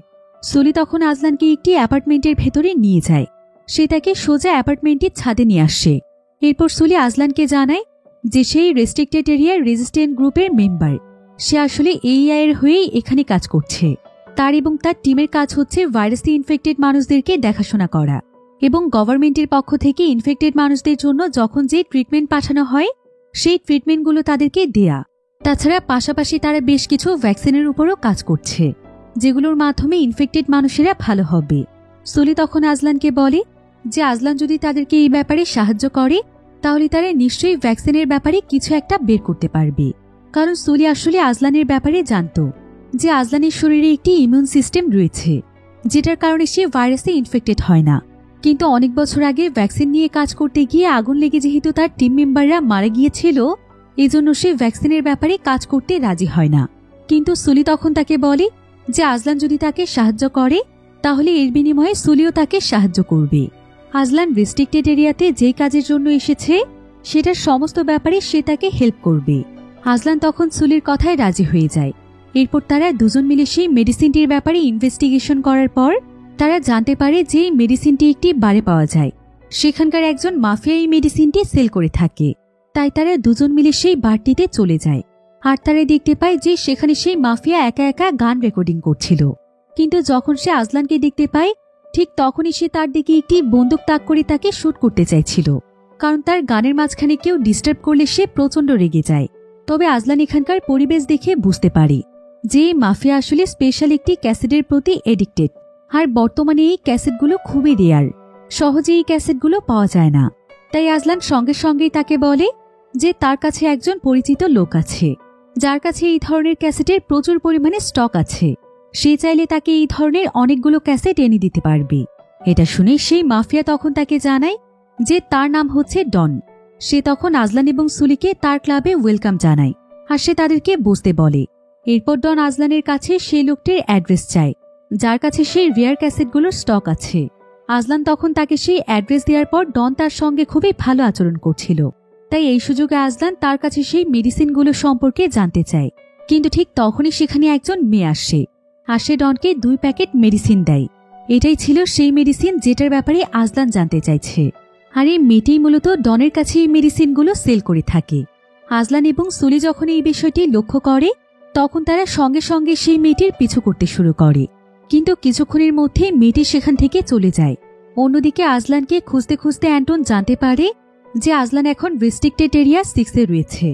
সুলি তখন আজলানকে একটি অ্যাপার্টমেন্টের ভেতরে নিয়ে যায়। সে তাকে সোজা অ্যাপার্টমেন্টের ছাদে নিয়ে আসে। এরপর সুলি আজলানকে জানায় যে সেই রেস্ট্রিক্টেড এরিয়ার রেজিস্ট্যান্ট গ্রুপের মেম্বার। সে আসলে এইআই এর হয়েই এখানে কাজ করছে। তার এবং তার টিমের কাজ হচ্ছে ভাইরাসে ইনফেক্টেড মানুষদেরকে দেখাশোনা করা, এবং গভর্নমেন্টের পক্ষ থেকে ইনফেক্টেড মানুষদের জন্য যখন যে ট্রিটমেন্ট পাঠানো হয় সেই ট্রিটমেন্টগুলো তাদেরকে দেয়া। তাছাড়া পাশাপাশি তারা বেশ কিছু ভ্যাকসিনের উপরও কাজ করছে, যেগুলোর মাধ্যমে ইনফেক্টেড মানুষেরা ভালো হবে। সুলি তখন আজলানকে বলে যে আজলান যদি তাদেরকে এই ব্যাপারে সাহায্য করে, তাহলে তারা নিশ্চয়ই ভ্যাকসিনের ব্যাপারে কিছু একটা বের করতে পারবে। কারণ সুলি আসলে আজলানের ব্যাপারে জানত যে আজলানের শরীরে একটি ইমিউন সিস্টেম রয়েছে, যেটার কারণে সে ভাইরাসে ইনফেক্টেড হয় না। কিন্তু অনেক বছর আগে ভ্যাকসিন নিয়ে কাজ করতে গিয়ে আগুন লেগে যেহেতু তার টিম মেম্বাররা মারা গিয়েছিল, এজন্য সে ভ্যাকসিনের ব্যাপারে কাজ করতে রাজি হয় না। কিন্তু সুলি তখন তাকে বলে যে আজলান যদি তাকে সাহায্য করে, তাহলে এর বিনিময়ে সুলিও তাকে সাহায্য করবে। আজলান রেস্ট্রিক্টেড এরিয়াতে যে কাজের জন্য এসেছে সেটার সমস্ত ব্যাপারে সে তাকে হেল্প করবে। আজলান তখন সুলির কথায় রাজি হয়ে যায়। এরপর তারা দুজন মিলে সেই মেডিসিনটির ব্যাপারে ইনভেস্টিগেশন করার পর তারা জানতে পারে যে এই মেডিসিনটি একটি বারে পাওয়া যায়। সেখানকার একজন মাফিয়া এই মেডিসিনটি সেল করে থাকে, তাই তারা দুজন মিলে সেই বারটিতে চলে যায়। আর তারা দেখতে পায় যে সেখানে সেই মাফিয়া একা একা গান রেকর্ডিং করছিল। কিন্তু যখন সে আজলানকে দেখতে পায়, ঠিক তখনই সে তার দিকে একটি বন্দুক তাক করে তাকে শুট করতে চাইছিল, কারণ তার গানের মাঝখানে কেউ ডিস্টার্ব করলে সে প্রচণ্ড রেগে যায়। তবে আজলান এখানকার পরিবেশ দেখে বুঝতে পারে যে মাফিয়া আসলে স্পেশাল একটি ক্যাসেটের প্রতি এডিক্টেড, আর বর্তমানে এই ক্যাসেটগুলো খুবই রেয়ার, সহজে এই ক্যাসেটগুলো পাওয়া যায় না। তাই আজলান সঙ্গে সঙ্গেই তাকে বলে যে তার কাছে একজন পরিচিত লোক আছে, যার কাছে এই ধরনের ক্যাসেটের প্রচুর পরিমাণে স্টক আছে। সে চাইলে তাকে এই ধরনের অনেকগুলো ক্যাসেট এনে দিতে পারবে। এটা শুনে সেই মাফিয়া তখন তাকে জানায় যে তার নাম হচ্ছে ডন। সে তখন আজলান এবং সুলিকে তার ক্লাবে ওয়েলকাম জানায়, আর সে তাদেরকে বসতে বলে। এরপর ডন আজলানের কাছে সেই লোকটির অ্যাড্রেস চায়, যার কাছে সেই রেয়ার ক্যাসেটগুলোর স্টক আছে। আজলান তখন তাকে সেই অ্যাড্রেস দেওয়ার পর ডন তার সঙ্গে খুবই ভালো আচরণ করছিল, তাই এই সুযোগে আজলান তার কাছে সেই মেডিসিনগুলো সম্পর্কে জানতে চায়। কিন্তু ঠিক তখনই সেখানে একজন মেয়ে আসে ডনকে 2 প্যাকেট মেডিসিন দেয়। এটাই ছিল সেই মেডিসিন যেটার ব্যাপারে আজলান জানতে চাইছে, আর এই মেয়েটি মূলত ডনের কাছে এই মেডিসিনগুলো সেল করে থাকে। আজলান এবং সুলি যখন এই বিষয়টি লক্ষ্য করে, তখন তারা সঙ্গে সঙ্গে সেই মেয়েটির পিছু করতে শুরু করে। কিন্তু কিছুক্ষণের মধ্যে মেয়েটি সেখান থেকে চলে যায়। অন্যদিকে আজলানকে খুঁজতে খুঁজতে অ্যান্টন জানতে পারে যে আজলান এখন রেস্ট্রিক্টেড এরিয়া 6-এ রয়েছে।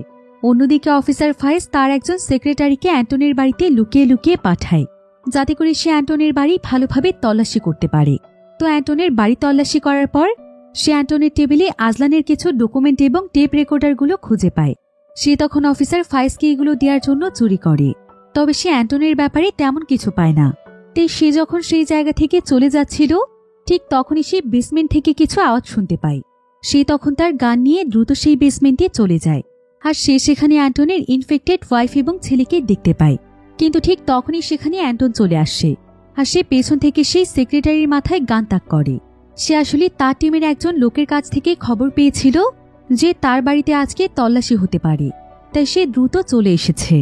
অন্যদিকে অফিসার ফায়েজ তার একজন সেক্রেটারিকে অ্যান্টনের বাড়িতে লুকিয়ে লুকিয়ে পাঠায়, যাতে করে সে অ্যান্টনের বাড়ি ভালোভাবে তল্লাশি করতে পারে। তো অ্যান্টনের বাড়ি তল্লাশি করার পর সে অ্যান্টনের টেবিলে আজলানের কিছু ডকুমেন্ট এবং টেপ রেকর্ডারগুলো খুঁজে পায়। সে তখন অফিসার ফায়েজকে এগুলো দেওয়ার জন্য চুরি করে, তবে সে অ্যান্টনের ব্যাপারে তেমন কিছু পায় না। তাই সে যখন সেই জায়গা থেকে চলে যাচ্ছিল, ঠিক তখনই সে বেসমেন্ট থেকে কিছু আওয়াজ শুনতে পায়। সে তখন তার গান নিয়ে দ্রুত সেই বেসমেন্টে চলে যায়, আর সে সেখানে অ্যান্টনের ইনফেক্টেড ওয়াইফ এবং ছেলেকে দেখতে পায়। কিন্তু ঠিক তখনই সেখানে অ্যান্টন চলে আসে। আর সে পেছন থেকে সেই সেক্রেটারির মাথায় গান তাক করে। সে আসলে তার টিমের একজন লোকের কাছ থেকে খবর পেয়েছিল যে তার বাড়িতে আজকে তল্লাশি হতে পারে, তাই সে দ্রুত চলে এসেছে।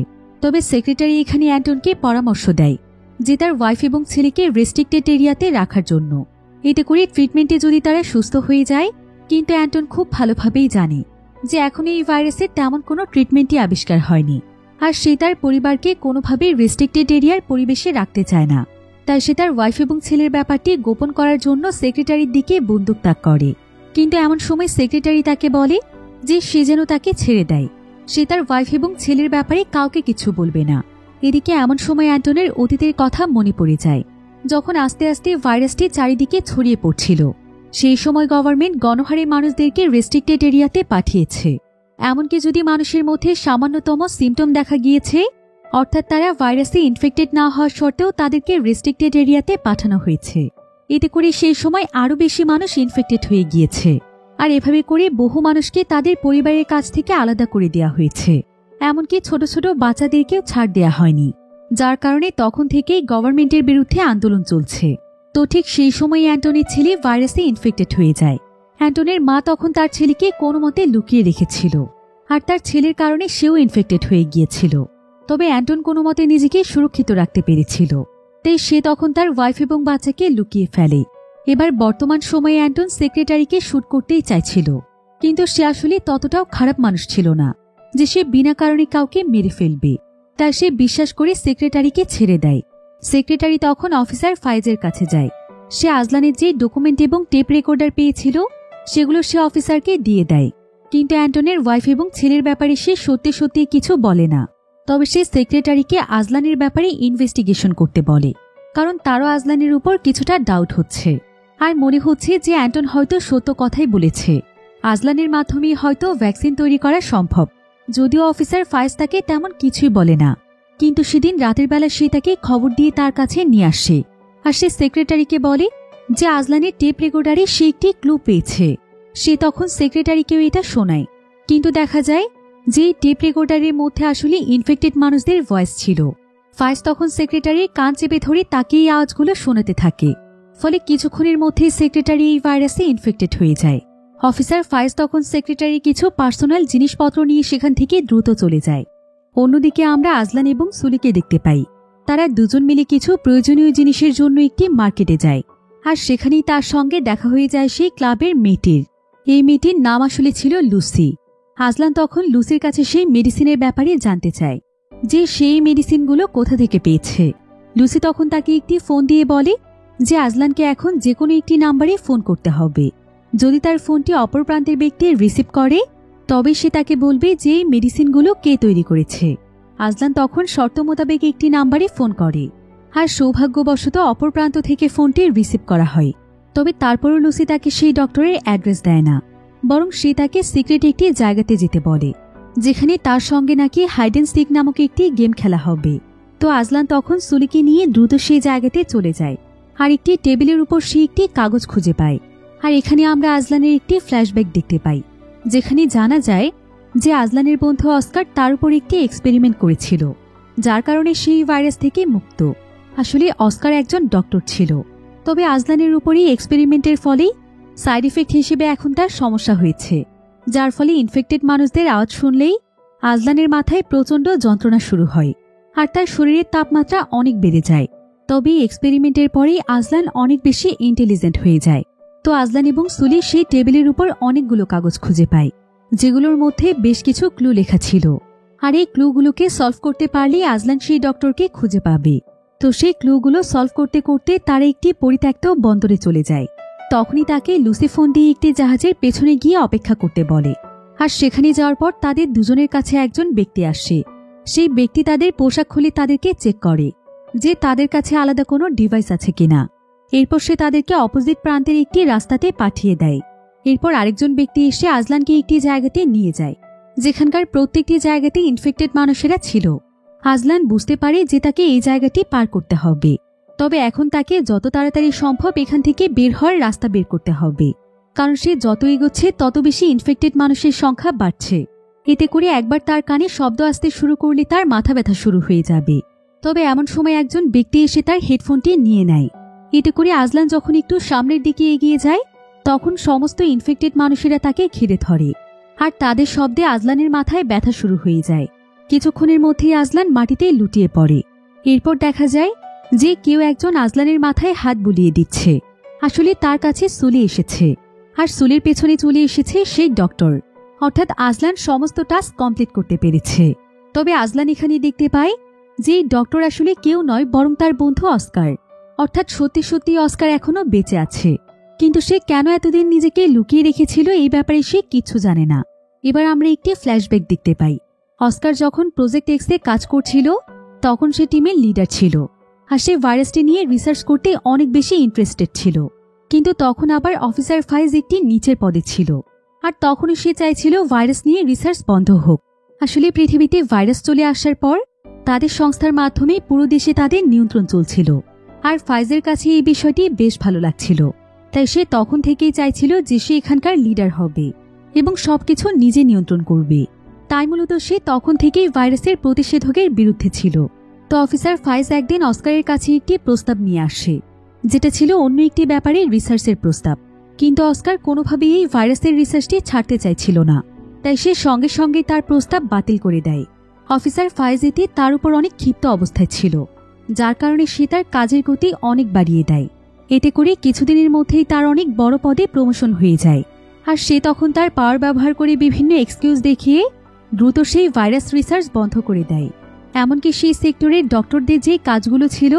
তবে সেক্রেটারি এখানে অ্যান্টনকে পরামর্শ দেয় যে তার ওয়াইফ এবং ছেলেকে রেস্ট্রিক্টেড এরিয়াতে রাখার জন্য, এতে করে ট্রিটমেন্টে যদি তারা সুস্থ হয়ে যায়। কিন্তু অ্যান্টন খুব ভালোভাবেই জানে যে এখন এই ভাইরাসের তেমন কোনো ট্রিটমেন্টই আবিষ্কার হয়নি, আর সে তার পরিবারকে কোনোভাবেই রেস্ট্রিক্টেড এরিয়ার পরিবেশে রাখতে চায় না। তাই সে তার ওয়াইফ এবং ছেলের ব্যাপারটি গোপন করার জন্য সেক্রেটারির দিকে বন্দুক তাক করে। কিন্তু এমন সময় সেক্রেটারি তাকে বলে যে সে যেন তাকে ছেড়ে দেয়, সে তার ওয়াইফ এবং ছেলের ব্যাপারে কাউকে কিছু বলবে না। এদিকে এমন সময় অ্যান্টনের অতীতের কথা মনে পড়ে যায়, যখন আস্তে আস্তে ভাইরাসটি চারিদিকে ছড়িয়ে পড়ছিল। সেই সময় গভর্নমেন্ট গণহারে মানুষদেরকে রেস্ট্রিক্টেড এরিয়াতে পাঠিয়েছে। এমনকি যদি মানুষের মধ্যে সামান্যতম সিমটম দেখা গিয়েছে, অর্থাৎ তারা ভাইরাসে ইনফেক্টেড না হওয়ার সত্ত্বেও তাদেরকে রেস্ট্রিক্টেড এরিয়াতে পাঠানো হয়েছে। এতে করে সেই সময় আরও বেশি মানুষ ইনফেক্টেড হয়ে গিয়েছে, আর এভাবে করে বহু মানুষকে তাদের পরিবারের কাছ থেকে আলাদা করে দেওয়া হয়েছে। এমনকি ছোট ছোট বাচ্চাদেরকেও ছাড় দেওয়া হয়নি, যার কারণে তখন থেকেই গভর্নমেন্টের বিরুদ্ধে আন্দোলন চলছে। তো ঠিক সেই সময় অ্যান্টনের ছেলে ভাইরাসে ইনফেক্টেড হয়ে যায়। অ্যান্টনের মা তখন তার ছেলেকে কোনো মতে লুকিয়ে রেখেছিল, আর তার ছেলের কারণে সেও ইনফেক্টেড হয়ে গিয়েছিল। তবে অ্যান্টন কোনো মতে নিজেকে সুরক্ষিত রাখতে পেরেছিল, তাই সে তখন তার ওয়াইফ এবং বাচ্চাকে লুকিয়ে ফেলে। এবার বর্তমান সময়ে অ্যান্টন সেক্রেটারিকে শুট করতেই চাইছিল, কিন্তু সে আসলে ততটাও খারাপ মানুষ ছিল না যে সে বিনা কারণে কাউকে মেরে ফেলবে। তাই সে বিশ্বাস করে সেক্রেটারিকে ছেড়ে দেয়। সেক্রেটারি তখন অফিসার ফায়েজের কাছে যায়। সে আজলানের যে ডকুমেন্ট এবং টেপ রেকর্ডার পেয়েছিল সেগুলো সে অফিসারকে দিয়ে দেয়। কিন্তু অ্যান্টনের ওয়াইফ এবং ছেলের ব্যাপারে সে সত্যি সত্যি কিছু বলে না। তবে সে সেক্রেটারিকে আজলানের ব্যাপারে ইনভেস্টিগেশন করতে বলে, কারণ তারও আজলানের উপর কিছুটা ডাউট হচ্ছে, আর মনে হচ্ছে যে অ্যান্টন হয়তো সত্য কথাই বলেছে। আজলানের মাধ্যমেই হয়তো ভ্যাকসিন তৈরি করা সম্ভব। যদিও অফিসার ফায়েজ তাকে তেমন কিছুই বলে না, কিন্তু সেদিন রাতের বেলা সে তাকে খবর দিয়ে তার কাছে নিয়ে আসে। আর সে সেক্রেটারিকে বলে যে আজলানের টেপ রেকর্ডারে সে একটি ক্লু পেয়েছে। সে তখন সেক্রেটারিকেও এটা শোনায়, কিন্তু দেখা যায় যে টেপ রেকর্ডারের মধ্যে আসলে ইনফেক্টেড মানুষদের ভয়েস ছিল। ফায়েজ তখন সেক্রেটারির কান চেপে ধরে তাকে এই আওয়াজগুলো শোনাতে থাকে। ফলে কিছুক্ষণের মধ্যেই সেক্রেটারি এই ভাইরাসে ইনফেক্টেড হয়ে যায়। অফিসার ফায়েজ তখন সেক্রেটারির কিছু পার্সোনাল জিনিসপত্র নিয়ে সেখান থেকে দ্রুত চলে যায়। অন্যদিকে আমরা আজলান এবং সুলিকে দেখতে পাই। তারা দুজন মিলে কিছু প্রয়োজনীয় জিনিসের জন্য একটি মার্কেটে যায়, আর সেখানেই তার সঙ্গে দেখা হয়ে যায় সেই ক্লাবের মেয়েটির। এই মেয়েটির নাম আসলে ছিল লুসি। আজলান তখন লুসির কাছে সেই মেডিসিনের ব্যাপারে জানতে চায় যে সেই মেডিসিনগুলো কোথা থেকে পেয়েছে। লুসি তখন তাকে একটি ফোন দিয়ে বলে যে আজলানকে এখন যে কোনো একটি নাম্বারে ফোন করতে হবে। যদি তার ফোনটি অপর প্রান্তের ব্যক্তি রিসিভ করে, তবে সে তাকে বলবে যে এই মেডিসিনগুলো কে তৈরি করেছে। আজলান তখন শর্ত মোতাবেক একটি নাম্বারে ফোন করে, আর সৌভাগ্যবশত অপর প্রান্ত থেকে ফোনটি রিসিভ করা হয়। তবে তারপরও লুসি তাকে সেই ডক্টরের অ্যাড্রেস দেয় না, বরং সে তাকে সিক্রেট একটি জায়গাতে যেতে বলে, যেখানে তার সঙ্গে নাকি হাইড অ্যান্ড সিক নামক একটি গেম খেলা হবে। তো আজলান তখন সুলিকে নিয়ে দ্রুত সেই জায়গাতে চলে যায়, আর একটি টেবিলের উপর সে একটি কাগজ খুঁজে পায়। আর এখানে আমরা আজলানের একটি ফ্ল্যাশব্যাক দেখতে পাই, যেখানে জানা যায় যে আজলানের বন্ধু অস্কার তার উপর একটি এক্সপেরিমেন্ট করেছিল, যার কারণে সেই ভাইরাস থেকে মুক্ত। আসলে অস্কার একজন ডক্টর ছিল, তবে আজলানের উপরই এক্সপেরিমেন্টের ফলেই সাইড ইফেক্ট হিসেবে এখন তার সমস্যা হয়েছে, যার ফলে ইনফেক্টেড মানুষদের আওয়াজ শুনলেই আজলানের মাথায় প্রচণ্ড যন্ত্রণা শুরু হয়, আর তার শরীরের তাপমাত্রা অনেক বেড়ে যায়। তবে এই এক্সপেরিমেন্টের পরেই আজলান অনেক বেশি ইন্টেলিজেন্ট হয়ে যায়। তো আজলান এবং সুলি সেই টেবিলের উপর অনেকগুলো কাগজ খুঁজে পায়, যেগুলোর মধ্যে বেশ কিছু ক্লু লেখা ছিল। আর এই ক্লুগুলোকে সলভ করতে পারলেই আজলান সেই ডক্টরকে খুঁজে পাবে। তো সেই ক্লুগুলো সলভ করতে করতে তারা একটি পরিত্যক্ত বন্দরে চলে যায়। তখনই তাকে লুসি ফোন দিয়ে একটি জাহাজের পেছনে গিয়ে অপেক্ষা করতে বলে। আর সেখানে যাওয়ার পর তাদের দুজনের কাছে একজন ব্যক্তি আসে। সেই ব্যক্তি তাদের পোশাক খুলে তাদেরকে চেক করে যে তাদের কাছে আলাদা কোনো ডিভাইস আছে কিনা। এরপর সে তাদেরকে অপোজিট প্রান্তের একটি রাস্তাতে পাঠিয়ে দেয়। এরপর আরেকজন ব্যক্তি এসে আজলানকে একটি জায়গাতে নিয়ে যায়, যেখানকার প্রত্যেকটি জায়গাতে ইনফেক্টেড মানুষেরা ছিল। আজলান বুঝতে পারে যে তাকে এই জায়গাটি পার করতে হবে, তবে এখন তাকে যত তাড়াতাড়ি সম্ভব এখান থেকে বের হওয়ার রাস্তা বের করতে হবে, কারণ সে যত এগোচ্ছে তত বেশি ইনফেক্টেড মানুষের সংখ্যা বাড়ছে। এতে করে একবার তার কানে শব্দ আসতে শুরু করলে তার মাথা ব্যথা শুরু হয়ে যাবে। তবে এমন সময় একজন ব্যক্তি এসে তার হেডফোনটি নিয়ে নেয়। এতে করে আজলান যখন একটু সামনের দিকে এগিয়ে যায় তখন সমস্ত ইনফেক্টেড মানুষেরা তাকে ঘিরে ধরে, আর তাদের শব্দে আজলানের মাথায় ব্যথা শুরু হয়ে যায়। কিছুক্ষণের মধ্যেই আজলান মাটিতে লুটিয়ে পড়ে। এরপর দেখা যায় যে কেউ একজন আজলানের মাথায় হাত বুলিয়ে দিচ্ছে। আসলে তার কাছে সুলি এসেছে, আর সুলির পেছনে চলে এসেছে সেই ডক্টর। অর্থাৎ আজলান সমস্ত টাস্ক কমপ্লিট করতে পেরেছে। তবে আজলান এখানে দেখতে পায় যে ডক্টর আসলে কেউ নয়, বরং তার বন্ধু অস্কার। অর্থাৎ সত্যি সত্যি অস্কার এখনো বেঁচে আছে, কিন্তু সে কেন এতদিন নিজেকে লুকিয়ে রেখেছিল এই ব্যাপারে সে কিছু জানে না। এবার আমরা একটি ফ্ল্যাশব্যাক দেখতে পাই। অস্কার যখন প্রজেক্ট এক্সে কাজ করছিল তখন সে টিমের লিডার ছিল, আর সে ভাইরাসটি নিয়ে রিসার্চ করতে অনেক বেশি ইন্টারেস্টেড ছিল। কিন্তু তখন আবার অফিসার ফাইজ একটি নিচের পদে ছিল, আর তখনই সে চাইছিল ভাইরাস নিয়ে রিসার্চ বন্ধ হোক। আসলে পৃথিবীতে ভাইরাস চলে আসার পর তাদের সংস্থার মাধ্যমে পুরো দেশে তাদের নিয়ন্ত্রণ চলছিল, আর ফাইজের কাছে এই বিষয়টি বেশ ভালো লাগছিল। তাই সে তখন থেকেই চাইছিল যে সে এখানকার লিডার হবে এবং সবকিছু নিজে নিয়ন্ত্রণ করবে। তাই মূলত সে তখন থেকেই ভাইরাসের প্রতিষেধকের বিরুদ্ধে ছিল। তো অফিসার ফাইজ একদিন অস্কারের কাছে একটি প্রস্তাব নিয়ে আসে, যেটা ছিল অন্য একটি ব্যাপারে রিসার্চের প্রস্তাব। কিন্তু অস্কার কোনোভাবেই এই ভাইরাসের রিসার্চটি ছাড়তে চাইছিল না, তাই সে সঙ্গে সঙ্গে তার প্রস্তাব বাতিল করে দেয়। অফিসার ফাইজ এতে তার উপর অনেক ক্ষিপ্ত অবস্থায় ছিল, যার কারণে সে তার কাজের গতি অনেক বাড়িয়ে দেয়। এতে করে কিছুদিনের মধ্যেই তার অনেক বড় পদে প্রমোশন হয়ে যায়। আর সে তখন তার পাওয়ার ব্যবহার করে বিভিন্ন এক্সকিউজ দেখিয়ে দ্রুত সেই ভাইরাস রিসার্চ বন্ধ করে দেয়। এমনকি সেই সেক্টরের ডক্টরদের যে কাজগুলো ছিল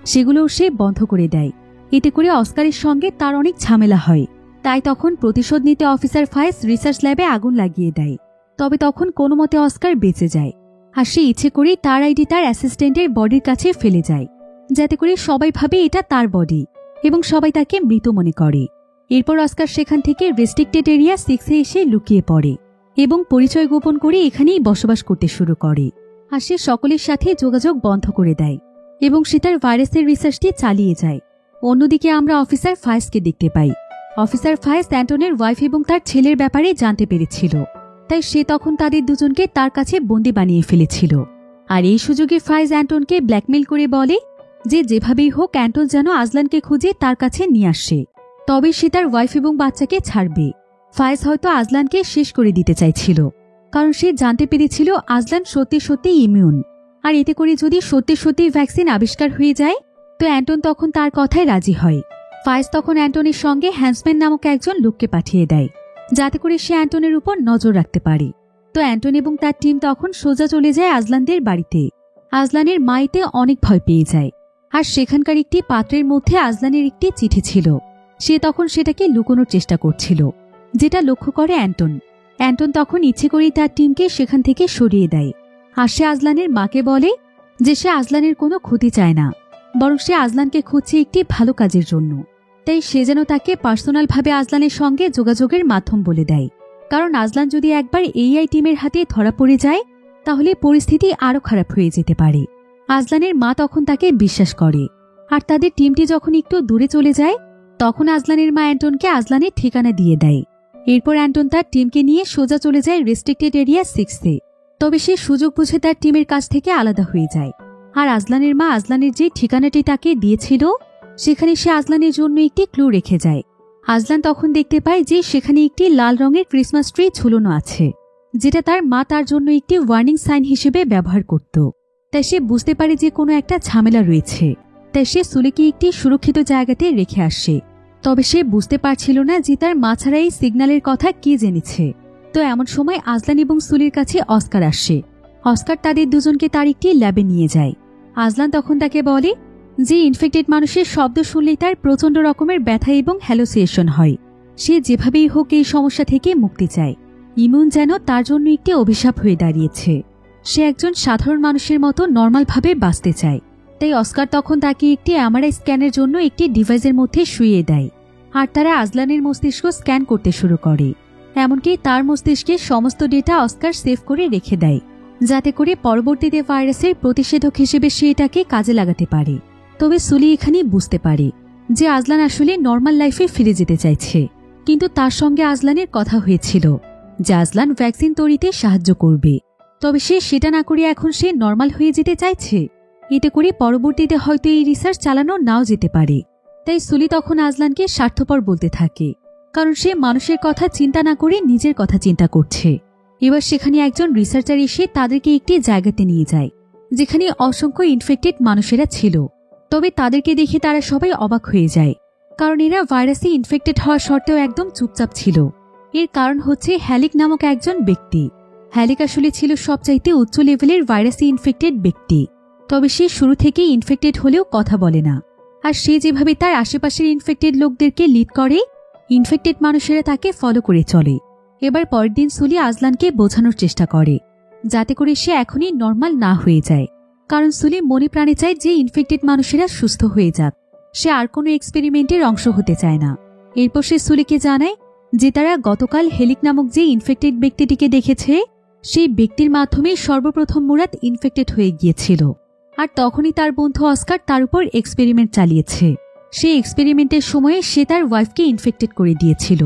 সেগুলোও সে বন্ধ করে দেয়। এতে করে অস্কারের সঙ্গে তার অনেক ঝামেলা হয়। তাই তখন প্রতিশোধ নিতে অফিসার ফাইজ রিসার্চ ল্যাবে আগুন লাগিয়ে দেয়। তবে তখন কোনো মতে অস্কার বেঁচে যায়, আর সে ইচ্ছে করেই তার আইডি তার অ্যাসিস্ট্যান্টের বডির কাছে ফেলে যায়, যাতে করে সবাই ভাবে এটা তার বডি এবং সবাই তাকে মৃত মনে করে। এরপর অস্কার সেখান থেকে রেস্ট্রিক্টেড এরিয়া 6-এ এসে লুকিয়ে পড়ে এবং পরিচয় গোপন করে এখানেই বসবাস করতে শুরু করে। আর সে সকলের সাথে যোগাযোগ বন্ধ করে দেয় এবং সে তার ভাইরাসের রিসার্চটি চালিয়ে যায়। অন্যদিকে আমরা অফিসার ফাইজকে দেখতে পাই। অফিসার ফাইজ অ্যান্টনের ওয়াইফ এবং তার ছেলের ব্যাপারে জানতে পেরেছিল, তাই সে তখন তাদের দুজনকে তার কাছে বন্দি বানিয়ে ফেলেছিল। আর এই সুযোগে ফাইজ অ্যান্টনকে ব্ল্যাকমেল করে বলে যে যেভাবেই হোক অ্যান্টন যেন আজলানকে খুঁজে তার কাছে নিয়ে আসে, তবে সে তার ওয়াইফ এবং বাচ্চাকে ছাড়বে। ফাইজ হয়তো আজলানকে শেষ করে দিতে চাইছিল, কারণ সে জানতে পেরেছিল আজলান সত্যি সত্যি ইমিউন। আর এতে করে যদি সত্যি সত্যি ভ্যাকসিন আবিষ্কার হয়ে যায় তো অ্যান্টন তখন তার কথায় রাজি হয়। ফাইজ তখন অ্যান্টনের সঙ্গে হ্যান্সম্যান নামক একজন লোককে পাঠিয়ে দেয়, যাতে করে সে অ্যান্টনের উপর নজর রাখতে পারে। তো অ্যান্টন এবং তার টিম তখন সোজা চলে যায় আজলানদের বাড়িতে। আজলানের মাইতে অনেক ভয় পেয়ে যায়, আর সেখানকার একটি পাত্রের মধ্যে আজলানের একটি চিঠি ছিল। সে তখন সেটাকে লুকোনোর চেষ্টা করছিল, যেটা লক্ষ্য করে অ্যান্টন। অ্যান্টন তখন ইচ্ছে করেই তার টিমকে সেখান থেকে সরিয়ে দেয়। আর সে আজলানের মাকে বলে যে সে আজলানের কোনো ক্ষতি চায় না, বরং সে আজলানকে খুঁজছে একটি ভালো কাজের জন্য। তাই সে যেন তাকে পার্সোনালভাবে আজলানের সঙ্গে যোগাযোগের মাধ্যম বলে দেয়, কারণ আজলান যদি একবার AI টিমের হাতে ধরা পড়ে যায় তাহলে পরিস্থিতি আরও খারাপ হয়ে যেতে পারে। আজলানের মা তখন তাকে বিশ্বাস করে, আর তাদের টিমটি যখন একটু দূরে চলে যায় তখন আজলানের মা অ্যান্টনকে আজলানের ঠিকানা দিয়ে দেয়। এরপর অ্যান্টন তার টিমকে নিয়ে সোজা চলে যায় রেস্ট্রিক্টেড এরিয়া 6-এ। তবে সে সুযোগ বুঝে তার টিমের কাছ থেকে আলাদা হয়ে যায়। আর আজলানের মা আজলানের যে ঠিকানাটি তাকে দিয়েছিল সেখানে সে আজলানের জন্য একটি ক্লু রেখে যায়। আজলান তখন দেখতে পায় যে সেখানে একটি লাল রঙের ক্রিসমাস ট্রি ঝুলানো আছে, যেটা তার মা তার জন্য একটি ওয়ার্নিং সাইন হিসেবে ব্যবহার করত। তাই সে বুঝতে পারে যে কোনো একটা ঝামেলা রয়েছে। তাই সে সুলিকে একটি সুরক্ষিত জায়গাতে রেখে আসে। তবে সে বুঝতে পারছিল না যে তার মা ছাড়া এই সিগন্যালের কথা কে জেনেছে। তো এমন সময় আজলান এবং সুলির কাছে অস্কার আসে। অস্কার তাদের দুজনকে তার একটি ল্যাবে নিয়ে যায়। আজলান তখন তাকে বলে যে ইনফেক্টেড মানুষের শব্দ শুনলেই তার প্রচণ্ড রকমের ব্যথা এবং হ্যালোসিয়েশন হয়। সে যেভাবেই হোক এই সমস্যা থেকে মুক্তি চায়। ইমিউন যেন তার জন্য একটি অভিশাপ হয়ে দাঁড়িয়েছে। সে একজন সাধারণ মানুষের মতো নর্মালভাবে বাঁচতে চায়। তাই অস্কার তখন তাকে একটি MRI স্ক্যানের জন্য একটি ডিভাইসের মধ্যে শুইয়ে দেয়, আর তারা আজলানের মস্তিষ্ক স্ক্যান করতে শুরু করে। এমনকি তার মস্তিষ্কের সমস্ত ডেটা অস্কার সেভ করে রেখে দেয়, যাতে করে পরবর্তীতে ভাইরাসের প্রতিষেধক হিসেবে সে এটাকে কাজে লাগাতে পারে। তবে সুলি এখানে বুঝতে পারে যে আজলান আসলে নর্মাল লাইফে ফিরে যেতে চাইছে, কিন্তু তার সঙ্গে আজলানের কথা হয়েছিল যে আজলান ভ্যাকসিন তৈরিতে সাহায্য করবে। তবে সে সেটা না করে এখন সে নর্মাল হয়ে যেতে চাইছে। এতে করে পরবর্তীতে হয়তো এই রিসার্চ চালানো নাও যেতে পারে। তাই সুলি তখন আজলানকে স্বার্থপর বলতে থাকে, কারণ সে মানুষের কথা চিন্তা না করে নিজের কথা চিন্তা করছে। এবার সেখানে একজন রিসার্চার এসে তাদেরকে একটি জায়গাতে নিয়ে যায়, যেখানে অসংখ্য ইনফেক্টেড মানুষেরা ছিল। তবে তাদেরকে দেখে তারা সবাই অবাক হয়ে যায়, কারণ এরা ভাইরাসে ইনফেক্টেড হওয়া সত্ত্বেও একদম চুপচাপ ছিল। এর কারণ হচ্ছে হ্যালিক নামক একজন ব্যক্তি। হ্যালিক আসলে ছিল সবচাইতে উচ্চ লেভেলের ভাইরাসে ইনফেক্টেড ব্যক্তি। তবে সে শুরু থেকেই ইনফেক্টেড হলেও কথা বলে না। আর সে যেভাবে তার আশেপাশের ইনফেক্টেড লোকদেরকে লিড করে, ইনফেক্টেড মানুষেরা তাকে ফলো করে চলে। এবার পরের দিন সুলি আজলানকে বোঝানোর চেষ্টা করে, যাতে করে সে এখনই নর্মাল না হয়ে যায়। কারণ সুলি মনে প্রাণে চায় যে ইনফেক্টেড মানুষেরা সুস্থ হয়ে যাক। সে আর কোনো এক্সপেরিমেন্টের অংশ হতে চায় না। এরপর সে সুলিকে জানায় যে তারা গতকাল হেলিক নামক যে ইনফেক্টেড ব্যক্তিটিকে দেখেছে, সেই ব্যক্তির মাধ্যমে সর্বপ্রথম মুরাদ ইনফেক্টেড হয়ে গিয়েছিল। আর তখনই তার বন্ধু অস্কার তার উপর এক্সপেরিমেন্ট চালিয়েছে। সেই এক্সপেরিমেন্টের সময়ে সে তার ওয়াইফকে ইনফেক্টেড করে দিয়েছিল,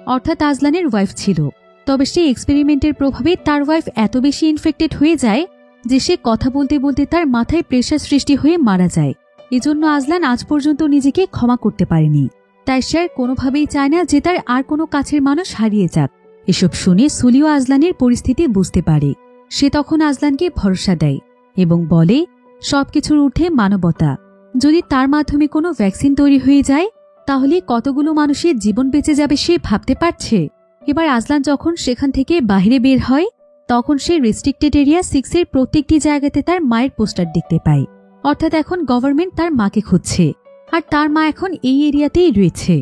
অর্থাৎ আজলানের ওয়াইফ ছিল। তবে সেই এক্সপেরিমেন্টের প্রভাবে তার ওয়াইফ এত বেশি ইনফেক্টেড হয়ে যায় যে সে কথা বলতে বলতে তার মাথায় প্রেসার সৃষ্টি হয়ে মারা যায়। এজন্য আজলান আজ পর্যন্ত নিজেকে ক্ষমা করতে পারেনি। তাই সে আর কোনোভাবেই চায় না যে তার আর কোনো কাছের মানুষ হারিয়ে যাক। এসব শুনে সুলিও আজলানের পরিস্থিতি বুঝতে পারে। সে তখন আজলানকে ভরসা দেয় এবং বলে, সবকিছুর ঊর্ধ্বে মানবতা। যদি তার মাধ্যমে কোনো ভ্যাকসিন তৈরি হয়ে যায়, তাহলে কতগুলো মানুষের জীবন বেঁচে যাবে সে ভাবতে পারছে। এবার আজলান যখন সেখান থেকে বাইরে বের হয়, তখন সে রেস্ট্রিক্টেড এরিয়া 6 এর প্রত্যেকটি জায়গাতে তার মায়ের পোস্টার দেখতে পায়। অর্থাৎ এখন গভর্নমেন্ট তার মাকে খুঁজছে, আর তার মা এখন এই এরিয়াতেই রয়েছে।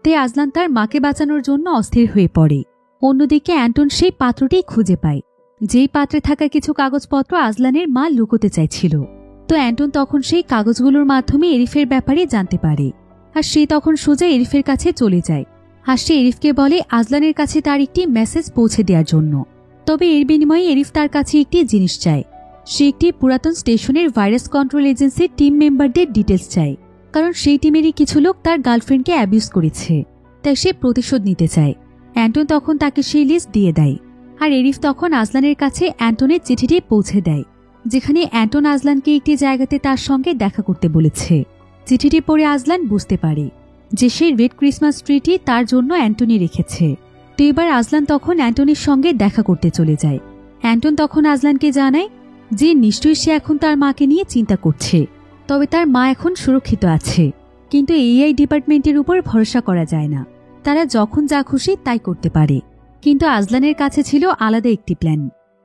তাই আজলান তার মাকে বাঁচানোর জন্য অস্থির হয়ে পড়ে। অন্যদিকে অ্যান্টন সেই পাত্রটি খুঁজে পায়, যেই পাত্রে থাকা কিছু কাগজপত্র আজলানের মা লুকোতে চাইছিল। তো অ্যান্টন তখন সেই কাগজগুলোর মাধ্যমে এরিফের ব্যাপারে জানতে পারে। আর সে তখন সোজা এরিফের কাছে চলে যায়। আর সে এরিফকে বলে আজলানের কাছে তার একটি মেসেজ পৌঁছে দেওয়ার জন্য। তবে এর বিনিময়ে এরিফ তার কাছে একটি জিনিস চায়। সে একটি পুরাতন স্টেশনের ভাইরাস কন্ট্রোল এজেন্সির টিম মেম্বারদের ডিটেলস চায়, কারণ সেই টিমেরই কিছু লোক তার গার্লফ্রেন্ডকে অ্যাবিউজ করেছে। তাই সে প্রতিশোধ নিতে চায়। অ্যান্টন তখন তাকে সেই লিস্ট দিয়ে দেয়। আর এরিফ তখন আজলানের কাছে অ্যান্টনের চিঠিটি পৌঁছে দেয়, যেখানে অ্যান্টন আজলানকে একটি জায়গাতে তার সঙ্গে দেখা করতে বলেছে। চিঠিটি পড়ে আজলান বুঝতে পারে যে সেই রেড ক্রিসমাস ট্রিটি তার জন্য অ্যান্টনি রেখেছে। তো এবার আজলান তখন অ্যান্টনির সঙ্গে দেখা করতে চলে যায়। অ্যান্টন তখন আজলানকে জানায় যে নিশ্চয়ই সে এখন তার মাকে নিয়ে চিন্তা করছে, তবে তার মা এখন সুরক্ষিত আছে। কিন্তু এআই ডিপার্টমেন্টের উপর ভরসা করা যায় না, তারা যখন যা খুশি তাই করতে পারে। কিন্তু আজলানের কাছে ছিল আলাদা একটি প্ল্যান।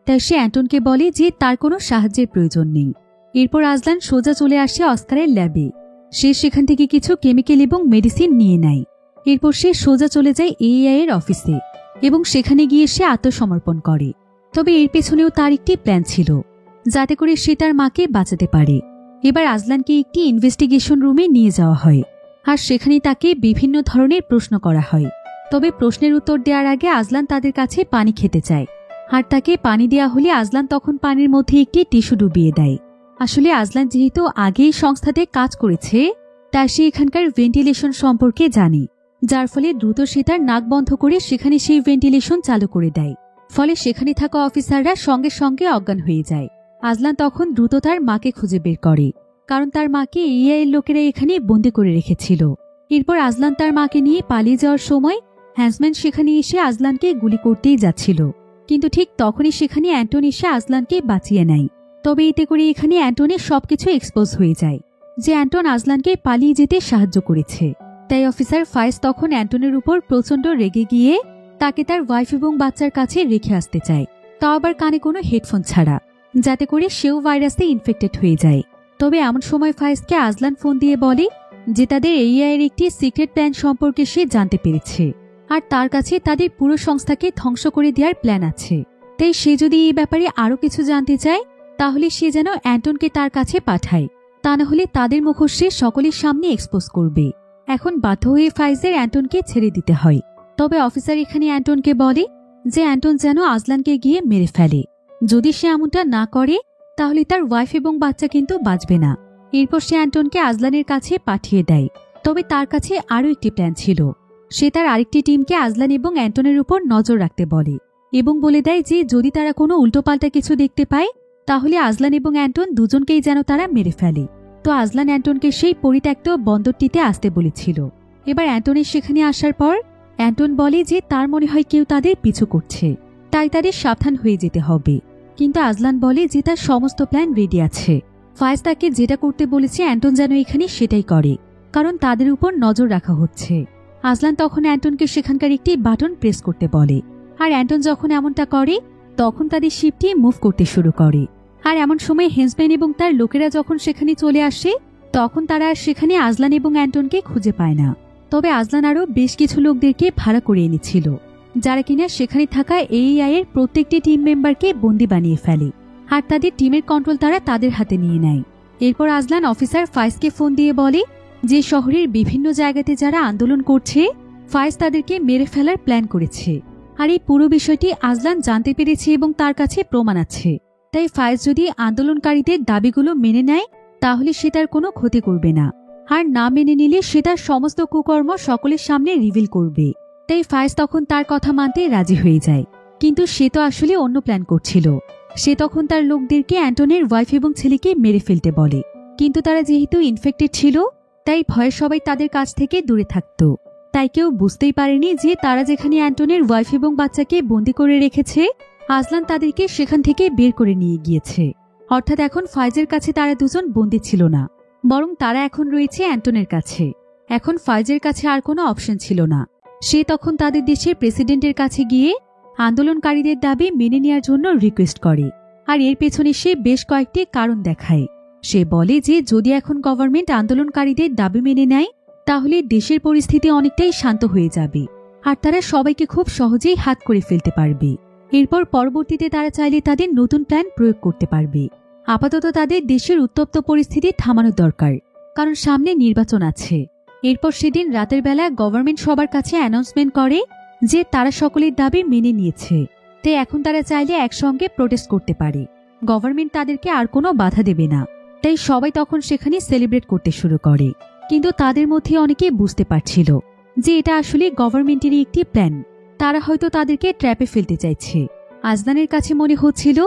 তাই সে অ্যান্টনকে বলে যে তার কোনো সাহায্যের প্রয়োজন নেই। এরপর আজলান সোজা চলে আসে অস্কারের ল্যাবে। সে সেখান থেকে কিছু কেমিক্যাল এবং মেডিসিন নিয়ে নেয়। এরপর সে সোজা চলে যায় এআই এর অফিসে এবং সেখানে গিয়ে সে আত্মসমর্পণ করে। তবে এর পেছনেও তার একটি প্ল্যান ছিল, যাতে করে সে তার মাকে বাঁচাতে পারে। এবার আজলানকে একটি ইনভেস্টিগেশন রুমে নিয়ে যাওয়া হয়, আর সেখানে তাকে বিভিন্ন ধরনের প্রশ্ন করা হয়। তবে প্রশ্নের উত্তর দেওয়ার আগে আজলান তাদের কাছে পানি খেতে চায়, আর তাকে পানি দেওয়া হলে আজলান তখন পানির মধ্যে একটি টিস্যু ডুবিয়ে দেয়। আসলে আজলান যেহেতু আগেই সংস্থাতে কাজ করেছে, তাই সে এখানকার ভেন্টিলেশন সম্পর্কে জানে, যার ফলে দ্রুত সে তার নাক বন্ধ করে সেখানে সেই ভেন্টিলেশন চালু করে দেয়। ফলে সেখানে থাকা অফিসাররা সঙ্গে সঙ্গে অজ্ঞান হয়ে যায়। আজলান তখন দ্রুত তার মাকে খুঁজে বের করে, কারণ তার মাকে এআই এর লোকেরা এখানে বন্দি করে রেখেছিল। এরপর আজলান তার মাকে নিয়ে পালিয়ে যাওয়ার সময় হ্যান্সম্যান সেখানে এসে আজলানকে গুলি করতেই যাচ্ছিল, কিন্তু ঠিক তখনই সেখানে অ্যান্টন এসে আজলানকে বাঁচিয়ে নেয়। তবে এতে করে এখানে অ্যান্টনের সবকিছু এক্সপোজ হয়ে যায় যে অ্যান্টন আজলানকে পালিয়ে যেতে সাহায্য করেছে। তাই অফিসার ফায়েজ তখন অ্যান্টনের উপর প্রচণ্ড রেগে গিয়ে তাকে তার ওয়াইফ এবং বাচ্চার কাছে রেখে আসতে চায়, তাও আবার কানে কোনো হেডফোন ছাড়া, যাতে করে সেও ভাইরাসে ইনফেক্টেড হয়ে যায়। তবে এমন সময় ফায়েজকে আজলান ফোন দিয়ে বলে যে তাদের এআই এর একটি সিক্রেট প্ল্যান সম্পর্কে সে জানতে পেরেছে, আর তার কাছে তাদের পুরো সংস্থাকে ধ্বংস করে দেওয়ার প্ল্যান আছে। তাই সে যদি এই ব্যাপারে আরও কিছু জানতে চায়, তাহলে সে যেন অ্যান্টনকে তার কাছে পাঠায়, তা না হলে তাদের মুখোশ সে সকলের সামনে এক্সপোজ করবে। এখন বাধ্য হয়ে ফাইজের অ্যান্টনকে ছেড়ে দিতে হয়। তবে অফিসার এখানে অ্যান্টনকে বলে যে অ্যান্টন যেন আজলানকে গিয়ে মেরে ফেলে। যদি সে এমনটা না করে, তাহলে তার ওয়াইফ এবং বাচ্চা কিন্তু বাঁচবে না। এরপর সে অ্যান্টনকে আজলানের কাছে পাঠিয়ে দেয়। তবে তার কাছে আরও একটি প্ল্যান ছিল। সে তার আরেকটি টিমকে আজলান এবং অ্যান্টনের উপর নজর রাখতে বলে এবং বলে দেয় যে যদি তারা কোনো উল্টোপাল্টা কিছু দেখতে পায়, তাহলে আজলান এবং অ্যান্টন দুজনকেই যেন তারা মেরে ফেলে। তো আজলান অ্যান্টনকে সেই পরিত্যক্ত বন্দরটিতে আসতে বলেছিল। এবার অ্যান্টনের সেখানে আসার পর অ্যান্টন বলে যে তার মনে হয় কেউ তাদের পিছু করছে, তাই তাদের সাবধান হয়ে যেতে হবে। কিন্তু আজলান বলে যে তার সমস্ত প্ল্যান রেডি আছে। ফায়েজ তাকে যেটা করতে বলেছে অ্যান্টন যেন এখানে সেটাই করে, কারণ তাদের উপর নজর রাখা হচ্ছে। আজলান তখন অ্যান্টনকে সেখানকার একটি বাটন প্রেস করতে বলে, আর অ্যান্টন যখন এমনটা করে তখন তাদের শিপটি মুভ করতে শুরু করে। আর এমন সময় হেন্সম্যান এবং তার লোকেরা যখন সেখানে চলে আসে তখন তারা সেখানে আজলান এবং অ্যান্টনকে খুঁজে পায় না। তবে আজলান আরও বেশ কিছু লোকদেরকে ভাড়া করে এনেছিল, যারা কিনা সেখানে থাকা AEI এর প্রত্যেকটি টিম মেম্বারকে বন্দী বানিয়ে ফেলে, আর তাদের টিমের কন্ট্রোল তারা তাদের হাতে নিয়ে নেয়। এরপর আজলান অফিসার ফায়েজকে ফোন দিয়ে বলে যে শহরের বিভিন্ন জায়গাতে যারা আন্দোলন করছে ফায়েজ তাদেরকে মেরে ফেলার প্ল্যান করেছে। আর এই পুরো বিষয়টি আজলান জানতে পেরেছে এবং তার কাছে প্রমাণ আছে। তাই ফায়েজ যদি আন্দোলনকারীদের দাবিগুলো মেনে নেয় তাহলে সে তার কোনো ক্ষতি করবে না, আর না মেনে নিলে সে তার সমস্ত কুকর্ম সকলের সামনে রিভিল করবে। তাই ফায়েজ তখন তার কথা মানতে রাজি হয়ে যায়। কিন্তু সে তো আসলে অন্য প্ল্যান করছিল। সে তখন তার লোকদেরকে অ্যান্টনের ওয়াইফ এবং ছেলেকে মেরে ফেলতে বলে, কিন্তু তারা যেহেতু ইনফেক্টেড ছিল তাই ভয়ে সবাই তাদের কাছ থেকে দূরে থাকত। তাই কেউ বুঝতেই পারেনি যে তারা যেখানে অ্যান্টনের ওয়াইফ এবং বাচ্চাকে বন্দী করে রেখেছে আজলান তাদেরকে সেখান থেকে বের করে নিয়ে গিয়েছে। অর্থাৎ এখন ফায়েজের কাছে তারা দুজন বন্দী ছিল না, বরং তারা এখন রয়েছে অ্যান্টনের কাছে। এখন ফায়েজের কাছে আর কোনো অপশন ছিল না। সে তখন তাদের দেশের প্রেসিডেন্টের কাছে গিয়ে আন্দোলনকারীদের দাবি মেনে নেওয়ার জন্য রিকোয়েস্ট করে। আর এর পেছনে সে বেশ কয়েকটি কারণ দেখায়। সে বলে যে যদি এখন গভর্নমেন্ট আন্দোলনকারীদের দাবি মেনে নেয় তাহলে দেশের পরিস্থিতি অনেকটাই শান্ত হয়ে যাবে, আর তারা সবাইকে খুব সহজেই হাত করে ফেলতে পারবে। এরপর পরবর্তীতে তারা চাইলে তাদের নতুন প্ল্যান প্রয়োগ করতে পারবে। আপাতত তাদের দেশের উত্তপ্ত পরিস্থিতি থামানো দরকার, কারণ সামনে নির্বাচন আছে। এরপর সেদিন রাতের বেলা গভর্নমেন্ট সবার কাছে অ্যানাউন্সমেন্ট করে যে তারা সকলের দাবি মেনে নিয়েছে। তাই এখন তারা চাইলে একসঙ্গে প্রোটেস্ট করতে পারে। গভর্নমেন্ট তাদেরকে আর কোনো বাধা দেবে না। তাই সবাই তখন সেখানে সেলিব্রেট করতে শুরু করে। কিন্তু তাদের মধ্যে অনেকে বুঝতে পারছিল যে এটা আসলে গভর্নমেন্টেরই একটি প্ল্যান। তারা হয়তো তাদেরকে ট্র্যাপে ফেলতে চাইছে। আজলানের কাছে মনে হচ্ছিল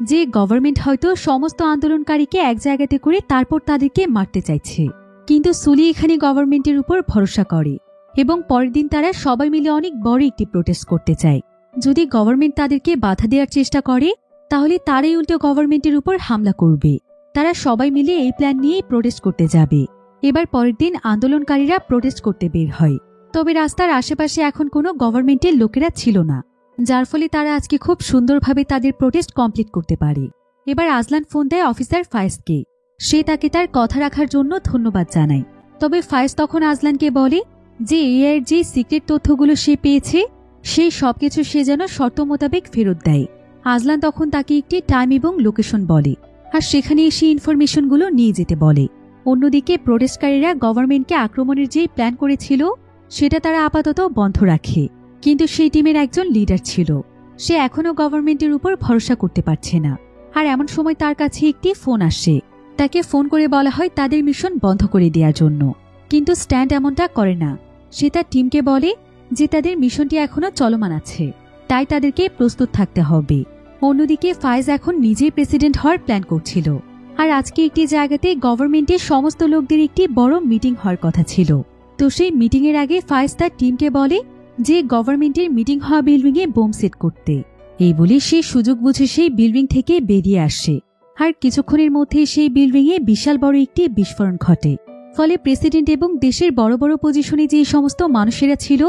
যে গভর্নমেন্ট হয়তো সমস্ত আন্দোলনকারীকে এক জায়গাতে করে তারপর তাদেরকে মারতে চাইছে। কিন্তু সুলি এখানে গভর্নমেন্টের উপর ভরসা করে এবং পরের দিন তারা সবাই মিলে অনেক বড় একটি প্রোটেস্ট করতে চায়। যদি গভর্নমেন্ট তাদেরকে বাধা দেওয়ার চেষ্টা করে তাহলে তারাই উল্টো গভর্নমেন্টের উপর হামলা করবে। তারা সবাই মিলে এই প্ল্যান নিয়েই প্রোটেস্ট করতে যাবে। এবার পরের দিন আন্দোলনকারীরা প্রোটেস্ট করতে বের হয়। তবে রাস্তার আশেপাশে এখন কোনো গভর্নমেন্টের লোকেরা ছিল না, যার ফলে তারা আজকে খুব সুন্দরভাবে তাদের প্রোটেস্ট কমপ্লিট করতে পারে। এবার আজলান ফোন দেয় অফিসার ফায়েজকে। সে তাকে তার কথা রাখার জন্য ধন্যবাদ জানায়। তবে ফায়েজ তখন আজলানকে বলে যে AI এর যে সিক্রেট তথ্যগুলো সে পেয়েছে সেই সবকিছু সে যেন শর্ত মোতাবেক ফেরত দেয়। আজলান তখন তাকে একটি টাইম এবং লোকেশন বলে, আর সেখানে এসে ইনফরমেশনগুলো নিয়ে যেতে বলে। অন্যদিকে প্রোটেস্টকারীরা গভর্নমেন্টকে আক্রমণের যে প্ল্যান করেছিল সেটা তারা আপাতত বন্ধ রাখে। কিন্তু সেই টিমের একজন লিডার ছিল, সে এখনও গভর্নমেন্টের উপর ভরসা করতে পারছে না। আর এমন সময় তার কাছে একটি ফোন আসে। তাকে ফোন করে বলা হয় তাদের মিশন বন্ধ করে দেওয়ার জন্য। কিন্তু স্ট্যান্ড এমনটা করে না। সে তার টিমকে বলে যে তাদের মিশনটি এখনও চলমান আছে, তাই তাদেরকে প্রস্তুত থাকতে হবে। অন্যদিকে ফায়েজ এখন নিজেই প্রেসিডেন্ট হওয়ার প্ল্যান করছিল। আর আজকে একটি জায়গাতে গভর্নমেন্টের সমস্ত লোকদের একটি বড় মিটিং হওয়ার কথা ছিল। তো সেই মিটিংয়ের আগে ফায়েজ তার টিমকে বলে যে গভর্নমেন্টের মিটিং হওয়া বিল্ডিংয়ে বোম সেট করতে। এই বলে সে সুযোগ বুঝে সেই বিল্ডিং থেকে বেরিয়ে আসে। আর কিছুক্ষণের মধ্যেই সেই বিল্ডিংয়ে বিশাল বড় একটি বিস্ফোরণ ঘটে। ফলে প্রেসিডেন্ট এবং দেশের বড় বড় পজিশনে যে সমস্ত মানুষেরা ছিল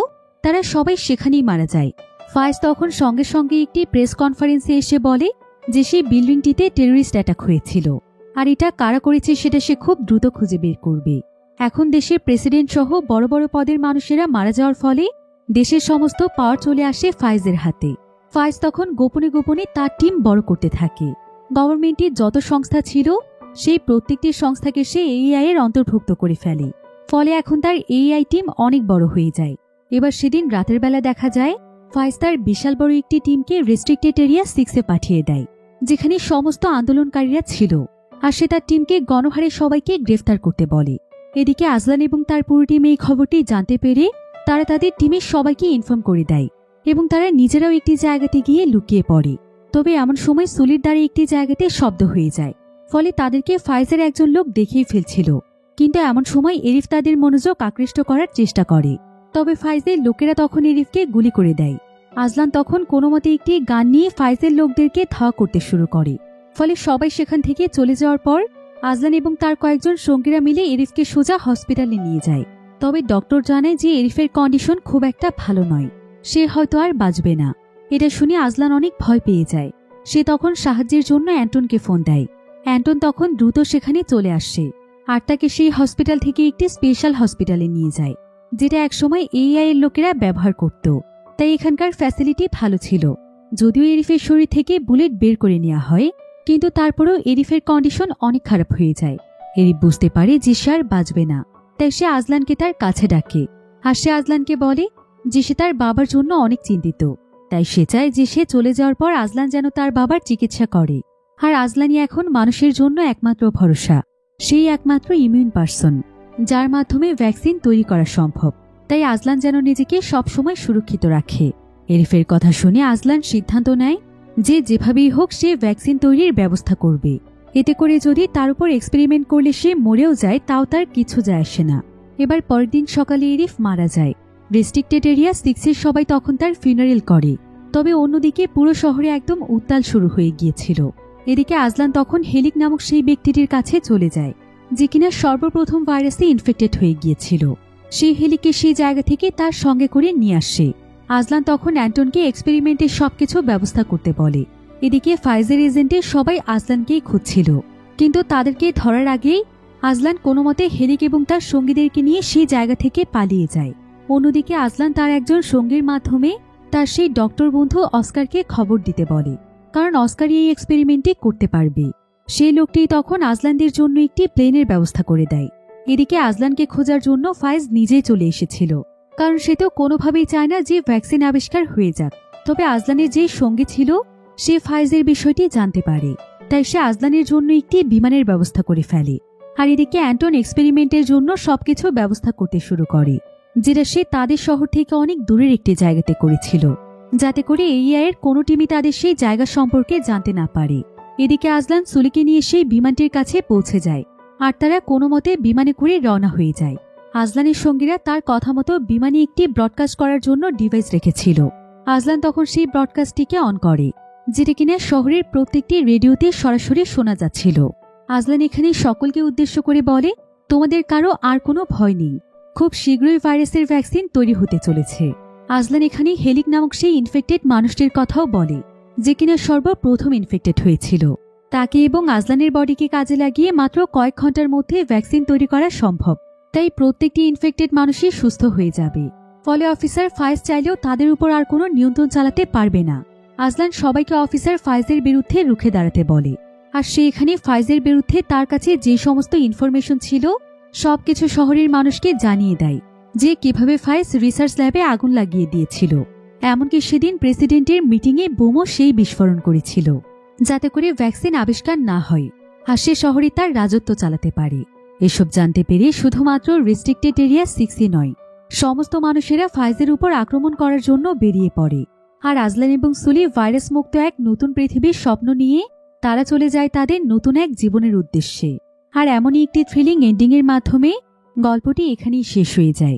তারা সবাই সেখানেই মারা যায়। ফায়েজ তখন সঙ্গে সঙ্গে একটি প্রেস কনফারেন্সে এসে বলে যে সেই বিল্ডিংটিতে টেররিস্ট অ্যাটাক হয়েছিল, আর এটা কারা করেছে সেটা সে খুব দ্রুত খুঁজে বের করবে। এখন দেশের প্রেসিডেন্ট সহ বড় বড় পদের মানুষেরা মারা যাওয়ার ফলে দেশের সমস্ত পাওয়ার চলে আসে ফায়েজের হাতে। ফায়েজ তখন গোপনে গোপনে তার টিম বড় করতে থাকে। গভর্নমেন্টের যত সংস্থা ছিল সেই প্রত্যেকটি সংস্থাকে সে AI এর অন্তর্ভুক্ত করে ফেলে। ফলে এখন তার AI টিম অনেক বড় হয়ে যায়। এবার সেদিন রাতের বেলা দেখা যায় ফায়েজ তার বিশাল বড় একটি টিমকে রেস্ট্রিক্টেড এরিয়া 6-এ পাঠিয়ে দেয়, যেখানে সমস্ত আন্দোলনকারীরা ছিল। আর সে তার টিমকে গণহারে সবাইকে গ্রেফতার করতে বলে। এদিকে আজলান এবং তার পুরো টিম এই খবরটি জানতে পেরে তারা তাদের টিমের সবাইকে ইনফর্ম করে দেয় এবং তারা নিজেরাও একটি জায়গাতে গিয়ে লুকিয়ে পড়ে। তবে এমন সময় সুলির দ্বারে একটি জায়গাতে শব্দ হয়ে যায়, ফলে তাদেরকে ফায়েজের একজন লোক দেখেই ফেলছিল। কিন্তু এমন সময় এরিফ তাদের মনোযোগ আকৃষ্ট করার চেষ্টা করে, তবে ফায়েজের লোকেরা তখন এরিফকে গুলি করে দেয়। আজলান তখন কোনো মতে একটি গান নিয়ে ফায়েজের লোকদেরকে ধাওয়া করতে শুরু করে, ফলে সবাই সেখান থেকে চলে যাওয়ার পর আজলান এবং তার কয়েকজন সঙ্গীরা মিলে এরিফকে সোজা হসপিটালে নিয়ে যায়। তবে ডক্টর জানায় যে এরিফের কন্ডিশন খুব একটা ভালো নয়, সে হয়তো আর বাঁচবে না। এটা শুনে আজলান অনেক ভয় পেয়ে যায়। সে তখন সাহায্যের জন্য অ্যান্টনকে ফোন দেয়। অ্যান্টন তখন দ্রুত সেখানে চলে আসে আর তাকে সেই হসপিটাল থেকে একটি স্পেশাল হসপিটালে নিয়ে যায়, যেটা একসময় এআই এর লোকেরা ব্যবহার করত। তাই এখানকার ফ্যাসিলিটি ভালো ছিল। যদিও এরিফের শরীর থেকে বুলেট বের করে নেওয়া হয়, কিন্তু তারপরেও এরিফের কন্ডিশন অনেক খারাপ হয়ে যায়। এরিফ বুঝতে পারে যে সে আর বাঁচবে না, তাই সে আজলানকে তার কাছে ডাকে। আর সে আজলানকে বলে যে সে তার বাবার জন্য অনেক চিন্তিত, তাই সে চায় যে সে চলে যাওয়ার পর আজলান যেন তার বাবার চিকিৎসা করে। আর আজলানই এখন মানুষের জন্য একমাত্র ভরসা, সেই একমাত্র ইমিউন পার্সন যার মাধ্যমে ভ্যাকসিন তৈরি করা সম্ভব। তাই আজলান যেন নিজেকে সবসময় সুরক্ষিত রাখে। এরিফের কথা শুনে আজলান সিদ্ধান্ত নেয় যে যেভাবেই হোক সে ভ্যাকসিন তৈরির ব্যবস্থা করবে। এতে করে যদি তার উপর এক্সপেরিমেন্ট করলে সে মরেও যায়, তাও তার কিছু যায় আসে না। এবার পরের দিন সকালে এরিফ মারা যায়। রেস্ট্রিক্টেড এরিয়া 6-এর সবাই তখন তার ফিউনারেল করে। তবে অন্যদিকে পুরো শহরে একদম উত্তাল শুরু হয়ে গিয়েছিল। এদিকে আজলান তখন হেলিক নামক সেই ব্যক্তিটির কাছে চলে যায়, যে কিনা সর্বপ্রথম ভাইরাসে ইনফেক্টেড হয়ে গিয়েছিল। সেই হেলিকে সেই জায়গা থেকে তার সঙ্গে করে নিয়ে আসে। আজলান তখন অ্যান্টনকে এক্সপেরিমেন্টের সবকিছু ব্যবস্থা করতে বলে। এদিকে ফাইজার এজেন্টের সবাই আজলানকেই খুঁজছিল, কিন্তু তাদেরকে ধরার আগেই আজলান কোনো মতে হেলিক এবং তার সঙ্গীদেরকে নিয়ে সেই জায়গা থেকে পালিয়ে যায়। অন্যদিকে আজলান তার একজন সঙ্গীর মাধ্যমে তার সেই ডক্টর বন্ধু অস্কারকে খবর দিতে বলে, কারণ অস্কারই এই এক্সপেরিমেন্টটি করতে পারবে। সেই লোকটি তখন আজলানদের জন্য একটি প্লেনের ব্যবস্থা করে দেয়। এদিকে আজলানকে খোঁজার জন্য ফায়েজ নিজেই চলে এসেছিল, কারণ সে তো কোনোভাবেই চায় না যে ভ্যাকসিন আবিষ্কার হয়ে যাক। তবে আজলানের যে সঙ্গী ছিল সে ফায়েজের বিষয়টি জানতে পারে, তাই সে আজলানের জন্য একটি বিমানের ব্যবস্থা করে ফেলে। আর এদিকে অ্যান্টন এক্সপেরিমেন্টের জন্য সবকিছু ব্যবস্থা করতে শুরু করে, যেটা সে তাদের শহর থেকে অনেক দূরের একটি জায়গাতে করেছিল, যাতে করে এআই এর কোনো টিমই তাদের সেই জায়গা সম্পর্কে জানতে না পারে। এদিকে আজলান সুলিকে নিয়ে সেই বিমানটির কাছে পৌঁছে যায়, আর তারা কোনো মতে বিমানে করে রওনা হয়ে যায়। আজলানের সঙ্গীরা তার কথা মতো বিমানে একটি ব্রডকাস্ট করার জন্য ডিভাইস রেখেছিল। আজলান তখন সেই ব্রডকাস্টটিকে অন করে, যেটা কিনা শহরের প্রত্যেকটি রেডিওতে সরাসরি শোনা যাচ্ছিল। আজলান এখানে সকলকে উদ্দেশ্য করে বলে, তোমাদের কারো আর কোনো ভয় নেই, খুব শীঘ্রই ভাইরাসের ভ্যাকসিন তৈরি হতে চলেছে। আজলান এখানে হেলিক নামক সেই ইনফেক্টেড মানুষটির কথাও বলে, যে কিনা সর্বপ্রথম ইনফেক্টেড হয়েছিল। তাকে এবং আজলানের বডিকে কাজে লাগিয়ে মাত্র কয়েক ঘন্টার মধ্যে ভ্যাকসিন তৈরি করা সম্ভব, তাই প্রত্যেকটি ইনফেক্টেড মানুষই সুস্থ হয়ে যাবে। ফলে অফিসার ফায়েজ চাইলেও তাদের উপর আর কোনো নিয়ন্ত্রণ চালাতে পারবে না। আজলান সবাইকে অফিসার ফায়েজের বিরুদ্ধে রুখে দাঁড়াতে বলে, আর সে এখানে ফায়েজের বিরুদ্ধে তার কাছে যে সমস্ত ইনফরমেশন ছিল সবকিছু শহরের মানুষকে জানিয়ে দেয়, যে কিভাবে ফায়েজ রিসার্চ ল্যাবে আগুন লাগিয়ে দিয়েছিল। এমনকি সেদিন প্রেসিডেন্টের মিটিংয়ে বোমও সেই বিস্ফোরণ করেছিল, যাতে করে ভ্যাকসিন আবিষ্কার না হয় আর সে শহরে তার রাজত্ব চালাতে পারে। এসব জানতে পেরে শুধুমাত্র রেস্ট্রিক্টেড এরিয়া 6 নয়, সমস্ত মানুষেরা ফায়েজের উপর আক্রমণ করার জন্য বেরিয়ে পড়ে। আর আজলান এবং সুলি ভাইরাস মুক্ত এক নতুন পৃথিবীর স্বপ্ন নিয়ে তারা চলে যায় তাদের নতুন এক জীবনের উদ্দেশ্যে। আর এমনই একটি থ্রিলিং এন্ডিংয়ের মাধ্যমে গল্পটি এখানেই শেষ হয়ে যায়।